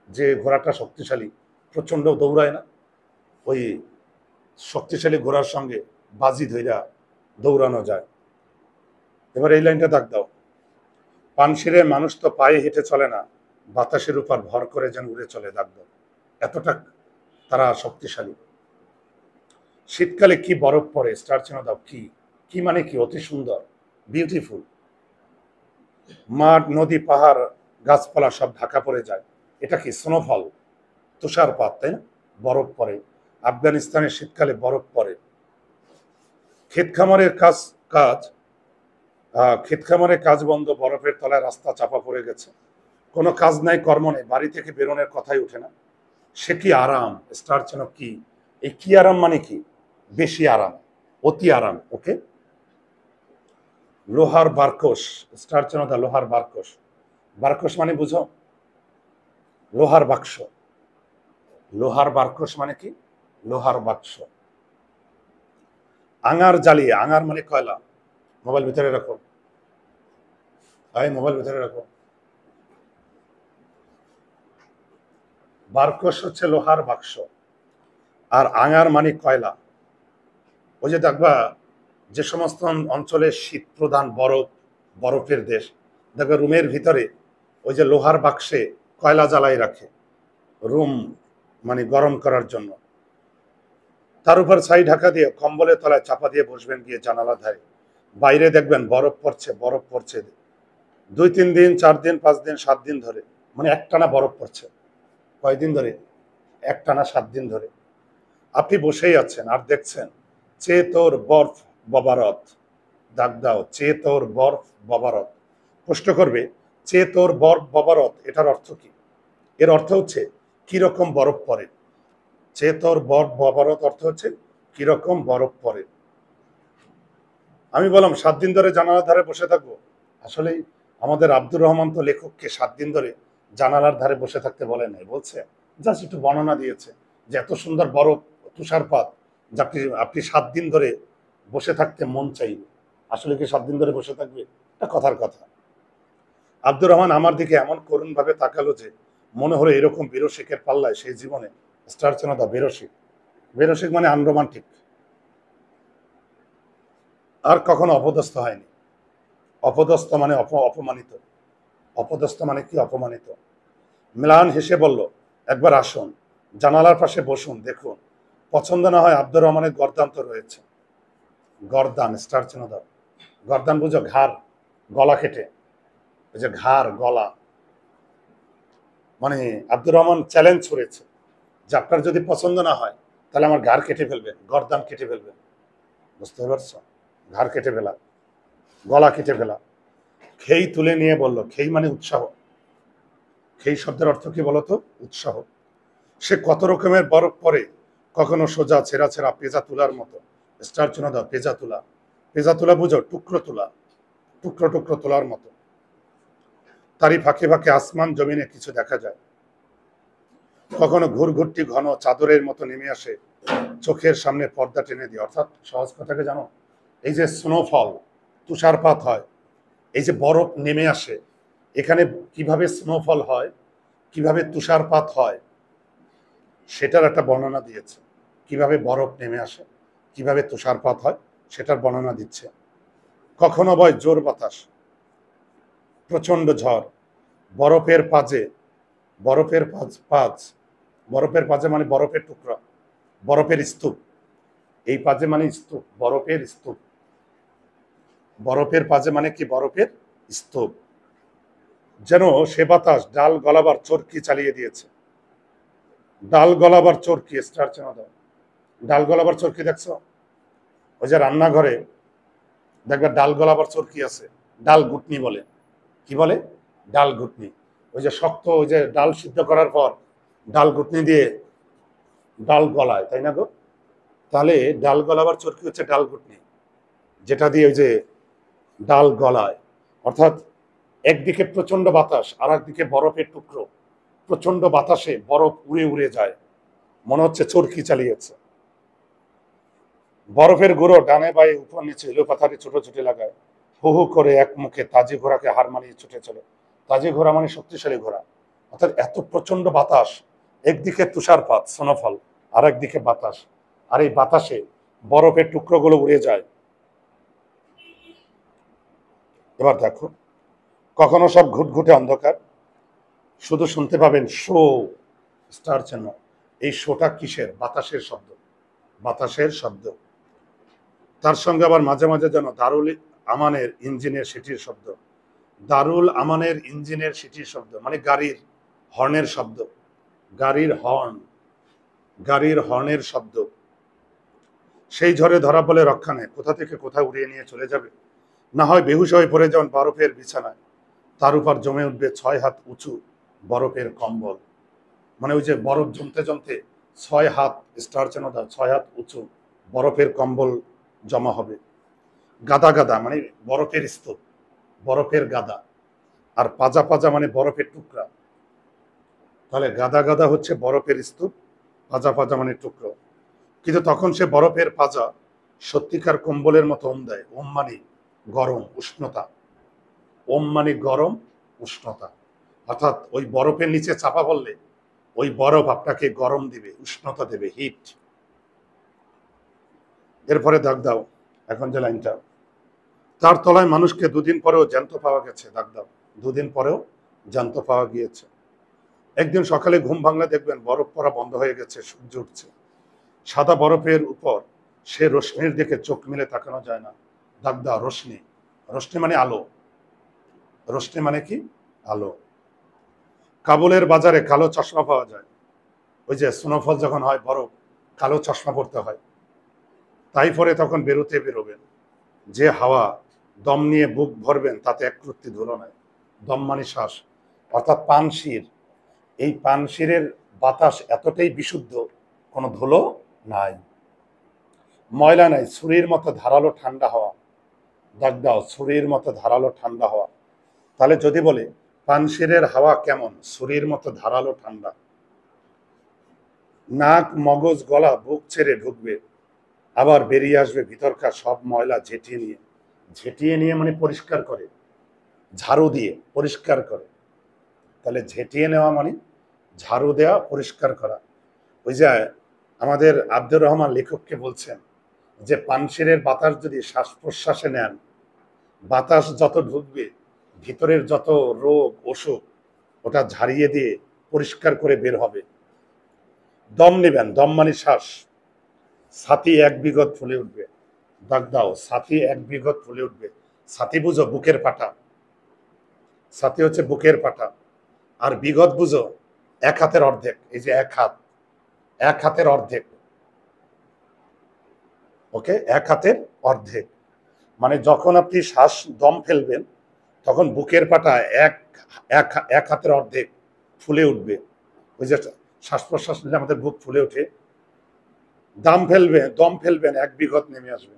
যে ঘোড়াটা শক্তিশালী, প্রচন্ড দৌড়ায় না, ওই শক্তিশালী ঘোড়ার সঙ্গে বাজি ধইরা দৌড়ানো যায়। এবার এই লাইনটা দাগ দাও। পানশিরের মানুষ তো পায়ে হেঁটে চলে না, বাতাসের উপর ভর করে যেন উড়ে চলে। দাগ দাও। এতটা তারা শক্তিশালী। শীতকালে কি বরফ পড়ে? স্টার চিহ্ন দাও, কি? কি মানে কি? অতি সুন্দর, বিউটিফুল। মাঠ, নদী, পাহাড়, গাছপালা সব ঢাকা পড়ে যায়। এটা কি? স্নোফল, তুষারপাত, তাই না? বরফ পড়ে। আফগানিস্তানের শীতকালে বরফ পড়ে। ক্ষেত খামারের কাজ কাজ ক্ষেত খামারের কাজ বন্ধ, বরফের তলায় রাস্তা চাপা পড়ে গেছে। কোনো কাজ নাই, কর্ম নেই, বাড়ি থেকে বেরোনোর কথাই ওঠে না। সে কি আরাম! স্টার চিহ্ন কি? এই কি আরাম মানে কি? বেশি আরাম, অতি আরাম। ওকে। লোহার বারকোশ। স্টার চিহ্ন দা, লোহার বারকোশ। বারকোশ মানে বুঝো? লোহার বাক্স। লোহার বারকোশ মানে কি? লোহার বাক্স। আঙার জ্বালিয়ে, আঙার মানে কয়লা। মোবাইল ভিতরে রাখো, মোবাইল ভিতরে রাখো। বারকোশ হচ্ছে লোহার বাক্স, আর আঙার মানে কয়লা। ওই যে দেখবা যে সমস্ত অঞ্চলে শীত প্রধান, বরফের দেশ, দেখবে রুমের ভিতরে ওই যে লোহার বাক্সে কয়লা জ্বালাই রাখে, রুম মানে গরম করার জন্য। তার উপর ছাই ঢাকা দিয়ে কম্বলের তলায় চাপা দিয়ে বসবেন গিয়ে জানালা ধারে। বাইরে দেখবেন বরফ পড়ছে, বরফ পড়ছে 2-3 দিন, 4 দিন, 5 দিন, 7 দিন ধরে। মানে একটানা বরফ পড়ছে। কয়দিন ধরে? একটানা 7 দিন ধরে। আপনি বসেই আছেন আর দেখছেন চে তোর বরফ ববারত। দাগ দাও, চে তোর বরফ ববারত। প্রশ্ন করবে চে তোর বরফ ববারত, এটার অর্থ কি? এর অর্থ হচ্ছে কিরকম বরফ পড়ে। চে তোর বরফ ববারত অর্থ হচ্ছে কিরকম বরফ পড়ে। আমি বললাম 7 দিন ধরে জানালার ধারে বসে থাকবো। আসলে আমাদের আব্দুর রহমান তো লেখককে 7 দিন ধরে জানালার ধারে বসে থাকতে বলে নাই, বলছে জাস্ট একটু বর্ণনা দিয়েছে যে এত সুন্দর বরফ, তুষারপাত, যে আপনি 7 দিন ধরে বসে থাকতে মন চাইবে। আসলে কি 7 দিন ধরে বসে থাকবে? এটা কথার কথা। আব্দুর রহমান আমার দিকে এমন করুণ ভাবে তাকালো যে মনে হলো এরকম বেরসিকের পাল্লায় সেই জীবনে স্টার চেনা দা। বেরসিক, বেরসিক মানে আনরোমান্টিক। আর কখনো অপদস্থ হয়নি। অপদস্থ মানে অপমানিত। অপদস্থ মানে কি? অপমানিত। ম্লান হেসে বলল, একবার আসুন, জানালার পাশে বসুন, দেখুন। পছন্দ না হয় আব্দুর রহমানের গর্দান তো রয়েছে। গর্দান, স্টার চিহ্ন দাও। গর্দান বুঝো? ঘাড়, গলা কেটে। ওই যে ঘাড়, গলা। মানে আব্দুর রহমান চ্যালেঞ্জ ছুড়েছে যে আপনার যদি পছন্দ না হয় তাহলে আমার ঘাড় কেটে ফেলবেন, গর্দান কেটে ফেলবেন। বুঝতে পারছো? ঘাড় কেটে ফেলা। গলা কেটে ফেলা। খেই তুলে নিয়ে বলল, খেই মানে উৎসাহ। খেই শব্দের অর্থ কি বলতো? উৎসাহ। সে কত রকমের বরফ পরে, কখনো সোজা ছেঁড়া ছেঁড়া পেজা তুলার মতো। স্টার চিহ্ন দাও। পেজা তুলা। পেজা তুলা বুঝো? টুকরো তুলা, টুকরো টুকরো তোলার মতো। তারই ফাঁকে ফাঁকে আসমান জমিনে কিছু দেখা যায়। কখনো ঘুরঘুরটি ঘন চাদরের মতো নেমে আসে, চোখের সামনে পর্দা টেনে দিয়ে। অর্থাৎ সহজ কথাকে জানো, এই যে স্নোফল, তুষারপাত হয়, এই যে বরফ নেমে আসে, এখানে কিভাবে স্নোফল হয়, কিভাবে তুষারপাত হয়, সেটার একটা বর্ণনা দিয়েছে। কিভাবে বরফ নেমে আসে, কিভাবে তুষারপাত হয়, সেটার বর্ণনা দিচ্ছে। কখনো বয় জোর বাতাস, প্রচন্ড ঝড়, বরফের পাজে, বরফের পাজ, বরফের পাজে মানে বরফের টুকরা, বরফের স্তূপ। এই পাজে মানে স্তূপ, বরফের স্তূপ। বরফের পাজে মানে কি? বরফের স্তূপ। যেন সে বাতাস ডাল গলাবার চরকি চালিয়ে দিয়েছে। ডাল গলাবার চরকি, স্টার চেনা দাও। ডাল গলাবার চরকি দেখছো? ওই যে রান্নাঘরে দেখবে ডাল গলাবার চরকি আছে, ডাল ঘুটনি বলে। কি বলে? ডাল ঘুটনি। ওই যে শক্ত, ওই যে ডাল সিদ্ধ করার পর ডাল ঘুটনি দিয়ে ডাল গলায়, তাই না গো? তাহলে ডাল গলাবার চরকি হচ্ছে ডাল ঘুটনি, যেটা দিয়ে ওই যে ডাল গলায়। অর্থাৎ একদিকে প্রচন্ড বাতাস, আর একদিকে বরফের টুকরো। প্রচন্ড বাতাসে বরফ উড়ে উড়ে যায়, মনে হচ্ছে চরকি চালিয়েছে। বরফের গুঁড়ো ডানে বায়ে উপর নিচে এলোপাথারি ছোট ছোট লাগায়, হু হু করে এক মুখে তাজি ঘোড়াকে হার মানিয়ে ছুটে চলে। তাজি ঘোড়া মানে শক্তিশালী ঘোড়া। অর্থাৎ এত প্রচন্ড বাতাস, একদিকে তুষারপাত স্নোফল, আর একদিকে বাতাস, আর এই বাতাসে বরফের টুকরোগুলো উড়ে যায়। এবার দেখো, কখনো সব ঘুটঘুটে অন্ধকার, শুধু শুনতে পাবেন শো, স্টার চিহ্ন। এই শোটা কিসের? বাতাসের শব্দ, বাতাসের শব্দ। তার সঙ্গে আবার মাঝে মাঝে যেন দারুল আমানের ইঞ্জিনের সিটির শব্দ। দারুল আমানের ইঞ্জিনের সিটির শব্দ মানে গাড়ির হর্নের শব্দ, গাড়ির হর্ন, গাড়ির হর্নের শব্দ। সেই ঝড়ে ধরা বলে রক্ষা নেই, কোথা থেকে কোথায় উড়িয়ে নিয়ে চলে যাবে। না হয় বেহুশ হয়ে পড়ে যান বরফের বিছানায়, তার উপর জমে উঠবে 6 হাত উঁচু বরফের কম্বল। মানে ওই যে বরফ জমতে জমতে 6 হাত, স্টার চেন দাও, 6 হাত উঁচু বরফের কম্বল জমা হবে। গাদা গাদা মানে বরফের স্তূপ, বরফের গাদা। আর পাজা পাজা মানে বরফের টুকরা। তাহলে গাদা গাদা হচ্ছে বরফের স্তূপ, পাজা পাজা মানে টুকরো। কিন্তু তখন সে বরফের পাজা সত্যিকার কম্বলের মতো ওম দেয়। ওম মানে গরম, উষ্ণতা। ওম মানে গরম, উষ্ণতা। অর্থাৎ ওই বরফের নিচে চাপা পড়লে ওই বরফ আপনাকে গরম দিবে, উষ্ণতা দেবে, হিট। এরপরে দাগ দাও, এখন যে লাইনটা, তার তলায় মানুষকে দুদিন পরেও জ্যান্ত পাওয়া গেছে। দাগ দাও, দুদিন পরেও জ্যান্ত পাওয়া গিয়েছে। একদিন সকালে ঘুম ভাঙলে দেখবেন বরফ পড়া বন্ধ হয়ে গেছে, সূর্য উঠছে। সাদা বরফের উপর সে রশ্মির দিকে চোখ মিলে তাকানো যায় না। দাগ দাও, রশ্মি। রশ্মি মানে আলো, রশ্মি মানে কি? আলো। কাবুলের বাজারে কালো চশমা পাওয়া যায়। ওই যে স্নোফল যখন হয়, বরফ, কালো চশমা পড়তে হয়। তাই পরে তখন বেরোবেন, যে হাওয়া দম নিয়ে বুক ভরবেন তাতে এক রত্তি ধুলো নাই। দম মানে শ্বাস, অর্থাৎ পানশির। এই পানশিরের বাতাস এতটাই বিশুদ্ধ, কোনো ধুলো নাই, ময়লা নাই। ছুরির মতো ধারালো ঠান্ডা হাওয়া। দাগ দাও, ছুরির মতো ধারালো ঠান্ডা হাওয়া। তাহলে যদি বলে পানশিরের হাওয়া কেমন? ছুরির মতো ধারালো ঠান্ডা। নাক, মগজ, গলা, বুক ছেড়ে ঢুকবে, আবার বেরিয়ে আসবে ভিতরকার সব ময়লা ঝেঁটিয়ে নিয়ে। ঝেঁটিয়ে নিয়ে মানে পরিষ্কার করে, ঝাড়ু দিয়ে পরিষ্কার করে। তাহলে ঝেঁটিয়ে নেওয়া মানে ঝাড়ু দেওয়া, পরিষ্কার করা। ওই যে আমাদের আব্দুর রহমান লেখককে বলছেন যে পানশিরের বাতাস যদি শ্বাস প্রশ্বাসে নেন, বাতাস যত ঢুকবে ভিতরের যত রোগ অসুখ ওটা ঝাড়িয়ে দিয়ে পরিষ্কার করে বের হবে। দম নেবেন, দম মানে শ্বাস। ছাতি এক বিঘত ফুলে উঠবে। দাগ দাও, ছাতি এক বিঘত ফুলে উঠবে। ছাতি বুঝো? বুকের পাটা। ছাতি হচ্ছে বুকের পাটা। আর বিঘত বুঝো? এক হাতের অর্ধেক। এই যে এক হাত, এক হাতের অর্ধেক। ওকে, এক হাতের অর্ধেক। মানে যখন আপনি শ্বাস দম ফেলবেন তখন বুকের পাটা এক এক এক হাতের অর্ধেক ফুলে উঠবে। ওই যে শ্বাস প্রশ্বাস নিলে আমাদের বুক ফুলে ওঠে, দম ফেলবেন এক বিঘত নেমে আসবে,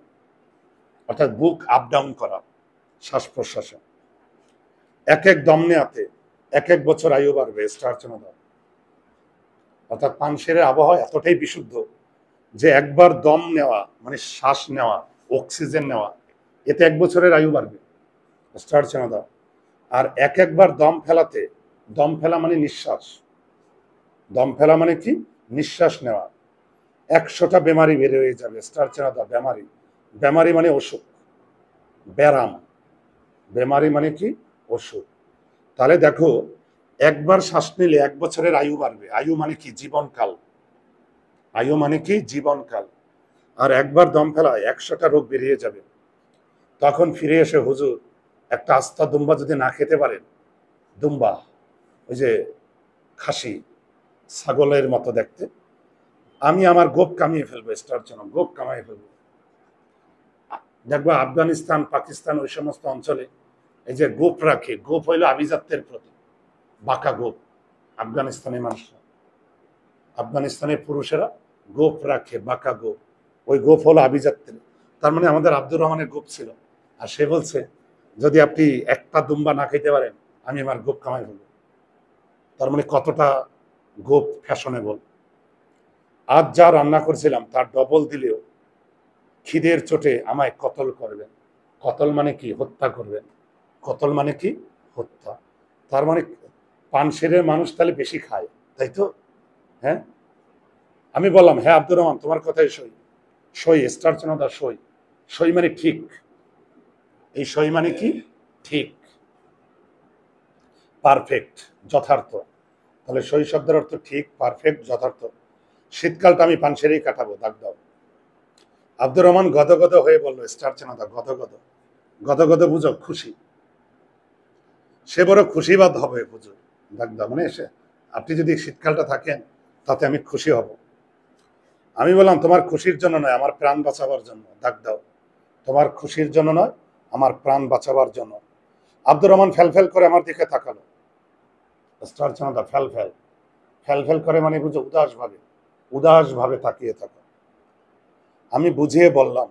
অর্থাৎ বুক আপ ডাউন করা শ্বাস প্রশ্বাসে। এক এক দম নেওয়াতে এক এক বছর আয়ু বাড়বে। স্টারচনাদা অর্থাৎ পানশিরের আবহাওয়া এতটাই বিশুদ্ধ যে একবার দম নেওয়া মানে শ্বাস নেওয়া, অক্সিজেন নেওয়া, এতে এক বছরের আয়ু বাড়বে। স্টারচনাদা আর একবার দম ফেলাতে, দম ফেলা মানে নিঃশ্বাস, দম ফেলা মানে কি নিঃশ্বাস নেওয়া, 100টা বেমারি বের হয়ে যাবে। স্টারচনাদা বেমারি, বেমারি মানে অসুখ, ব্যারাম, বেমারি মানে কি অসুখ। তাহলে দেখো একবার শ্বাস নিলে এক বছরের আয়ু বাড়বে। আয়ু মানে কি জীবনকাল, আয়ু মানে কি জীবনকাল। আর একবার দম ফেলায় 100টা রোগ বেরিয়ে যাবে। তখন ফিরে এসে হুজুর একটা আস্তা দুম্বা যদি না খেতে পারেন, দুম্বা ওই যে খাসি ছাগলের মতো দেখতে, আমি আমার গোপ কামিয়ে ফেলবো। স্টারচনা গোপ কামিয়ে ফেলবো। দেখবো আফগানিস্তান, পাকিস্তান ওই সমস্ত অঞ্চলে এই যে গোপ রাখে, গোপ হইল আভিজাত্যের প্রতীক, বাঁকা গোপ। আফগানিস্তানের মানুষরা, আফগানিস্তানের পুরুষেরা গোপ রাখে, বাঁকা গোপ, ওই গোপ হলো আভিজাত্যের। তার মানে আমাদের আব্দুর রহমানের গোপ ছিল। আর সে বলছে যদি আপনি একটা দুম্বা না খেতে পারেন আমি আমার গোপ কামাই ফেলবো। তার মানে কতটা গোপ ফ্যাশনেবল। আজ যা রান্না করছিলাম তার ডবল দিলেও খিদের চোটে আমায় কতল করবেন। কতল মানে কি হত্যা করবেন, কতল মানে কি হত্যা। তার মানে পানশিরের মানুষ তাহলে বেশি খায়, তাই তো? হ্যাঁ, আমি বললাম হ্যাঁ আব্দুর রহমান তোমার কথাই সই। সই স্টারচনাদা সই। সই মানে ঠিক। এই সই মানে কি ঠিক, পারফেক্ট, যথার্থ। তাহলে সই শব্দের অর্থ ঠিক, পারফেক্ট, যথার্থ। শীতকালটা আমি পানশিরেই কাটাবো, দাগ দাও। আব্দুর রহমান গদগদ হয়ে বললো, স্টারচনাদা গদগদ, গদগদ বুঝো খুশি, সে বড় খুশিবাদ হবে বুঝো, দাগ দাও। মানে এসে আপনি যদি শীতকালটা থাকেন তাতে আমি খুশি হব। আমি বললাম তোমার খুশির জন্য নয়, আমার প্রাণ বাঁচাবার জন্য, দাগ দাও। তোমার খুশির জন্য নয়, আমার প্রাণ বাঁচাবার জন্য। আব্দুর রহমান ফেল করে আমার দিকে তাকালো। স্টারচনাদা ফেল ফেল করে মানে বুঝো উদাস ভাবে তাকিয়ে থাকো। আমি বুঝিয়ে বললাম,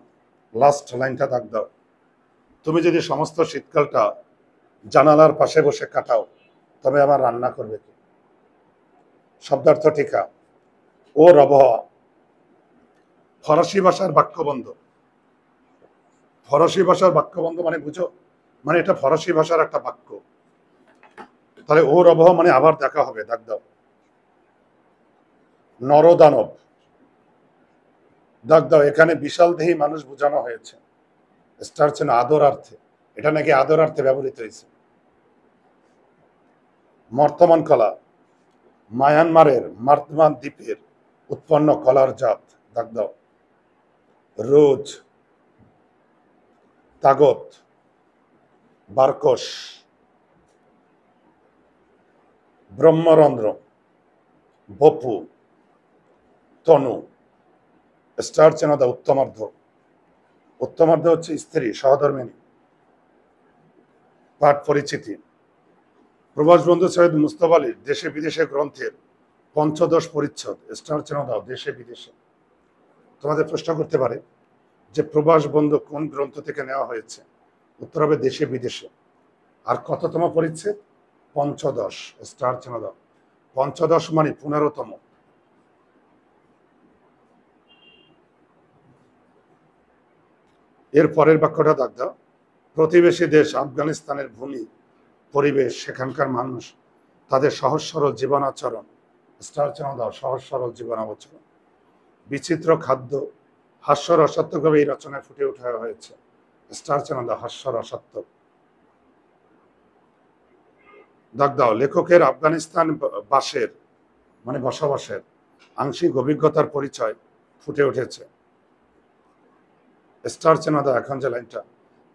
লাস্ট লাইনটা দাগ দাও। তুমি যদি সমস্ত শীতকালটা জানালার পাশে বসে কাটাও তবে আমার রান্না করবে কি? শব্দার্থ টিকা ওর আবহাওয়া ফরাসি ভাষার বাক্যবন্ধ। ফরাসি ভাষার বাক্যবন্ধ মানে বুঝো, মানে এটা ফরাসি ভাষার একটা বাক্য। তাহলে ওর আবহাওয়া মানে আবার দেখা হবে, দাগ দাও। নরদানব, দাগ দাও। এখানে বিশাল দেহী মানুষ বোঝানো হয়েছে। স্টারচেন আদরার্থে, এটা নাকি আদরার্থে ব্যবহৃত হয়েছে। মর্তমান কলা, মায়ানমারের মার্তমান দ্বীপের উৎপন্ন কলার জাত, দাগ দাও। রোজ, তাগত, বারকস, ব্রহ্মরন্ধ্র, বপু, তনু। স্টারচেনাদা উত্তমার্ধ, উত্তমার্ধ হচ্ছে স্ত্রী, সহধর্মিনী। পাঠ পরিচিতি, প্রবাস বন্ধু সৈয়দ মুস্তফা আলীর দেশে বিদেশে গ্রন্থের পঞ্চদশ পরিচ্ছদ। স্টারচেনাদা দেশে বিদেশে। তোমাদের প্রশ্ন করতে পারে যে প্রবাস বন্ধু কোন গ্রন্থ থেকে নেওয়া হয়েছে, উত্তর হবে দেশে বিদেশে। আর কততম পরিচ্ছেদ? পঞ্চদশ। স্টারচেনাদা পঞ্চদশ মানে 15তম। এর পরের বাক্যটা দাগ দাও। প্রতিবেশী দেশ আফগানিস্তানের ভূমি, পরিবেশ, সেখানকার মানুষ, তাদের সহজ সরল জীবনাচরণ। স্টারচনাদা সহজ সরল জীবনাচরণ। বিচিত্র খাদ্য, হাস্য রসাত্মকভাবে এই রচনায় ফুটে ওঠা হয়েছে। স্টারচনাদা হাস্য রসাত্মক। দাগ দাও। লেখকের আফগানিস্তান বাসের মানে বসবাসের আংশিক অভিজ্ঞতার পরিচয় ফুটে উঠেছে। স্টারচনাদা এখন যে লাইনটা,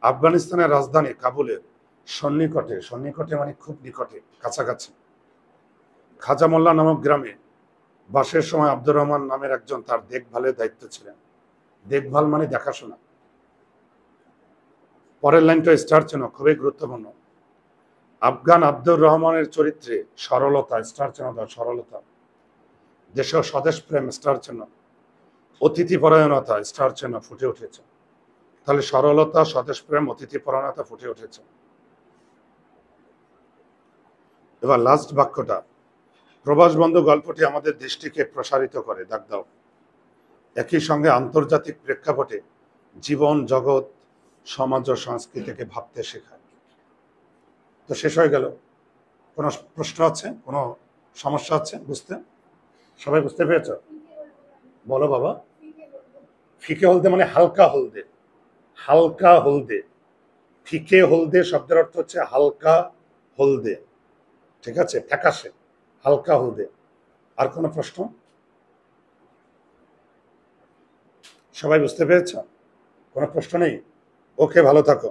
আফগানিস্তানের রাজধানী কাবুলের সন্নিকটে, সন্নিকটে মানে খুব নিকটে, কাছাকাছি, খাজা মোল্লা নামক গ্রামে বাসের সময় আব্দুর রহমান নামের একজন তার দেখভালের দায়িত্ব ছিলেন। দেখভাল মানে দেখাশোনা। পরের লাইনটা স্টার চিহ্ন, খুবই গুরুত্বপূর্ণ। আফগান আব্দুর রহমানের চরিত্রে সরলতা, স্টার চিহ্ন দাও, সরলতা। দেশের স্বদেশ প্রেম, স্টার চিহ্ন। অতিথি পরায়ণতা, স্টার চিহ্ন, ফুটে উঠেছে। তাহলে সরলতা, স্বদেশ প্রেম, অতিথি পরায়ণতা ফুটে উঠেছে। এবার লাস্ট বাক্যটা, প্রবাস বন্ধু গল্পটি আমাদের দৃষ্টিকে প্রসারিত করে, দাগ দাও। একই সঙ্গে আন্তর্জাতিক প্রেক্ষাপটে জীবন, জগৎ, সমাজ ও সংস্কৃতিকে ভাবতে শেখায়। তো শেষ হয়ে গেল। কোনো প্রশ্ন আছে, কোনো সমস্যা আছে বুঝতে? সবাই বুঝতে পেরেছ? বলো বাবা। ফিকে হলদে মানে হালকা হলদে, হালকা হলদে। ফিকে হলদে শব্দের অর্থ হচ্ছে হালকা হলদে, ঠিক আছে, ফ্যাকাশে, হালকা হলদে। আর কোনো প্রশ্ন? সবাই বুঝতে পেরেছ? কোনো প্রশ্ন নেই? ওকে, ভালো থাকো।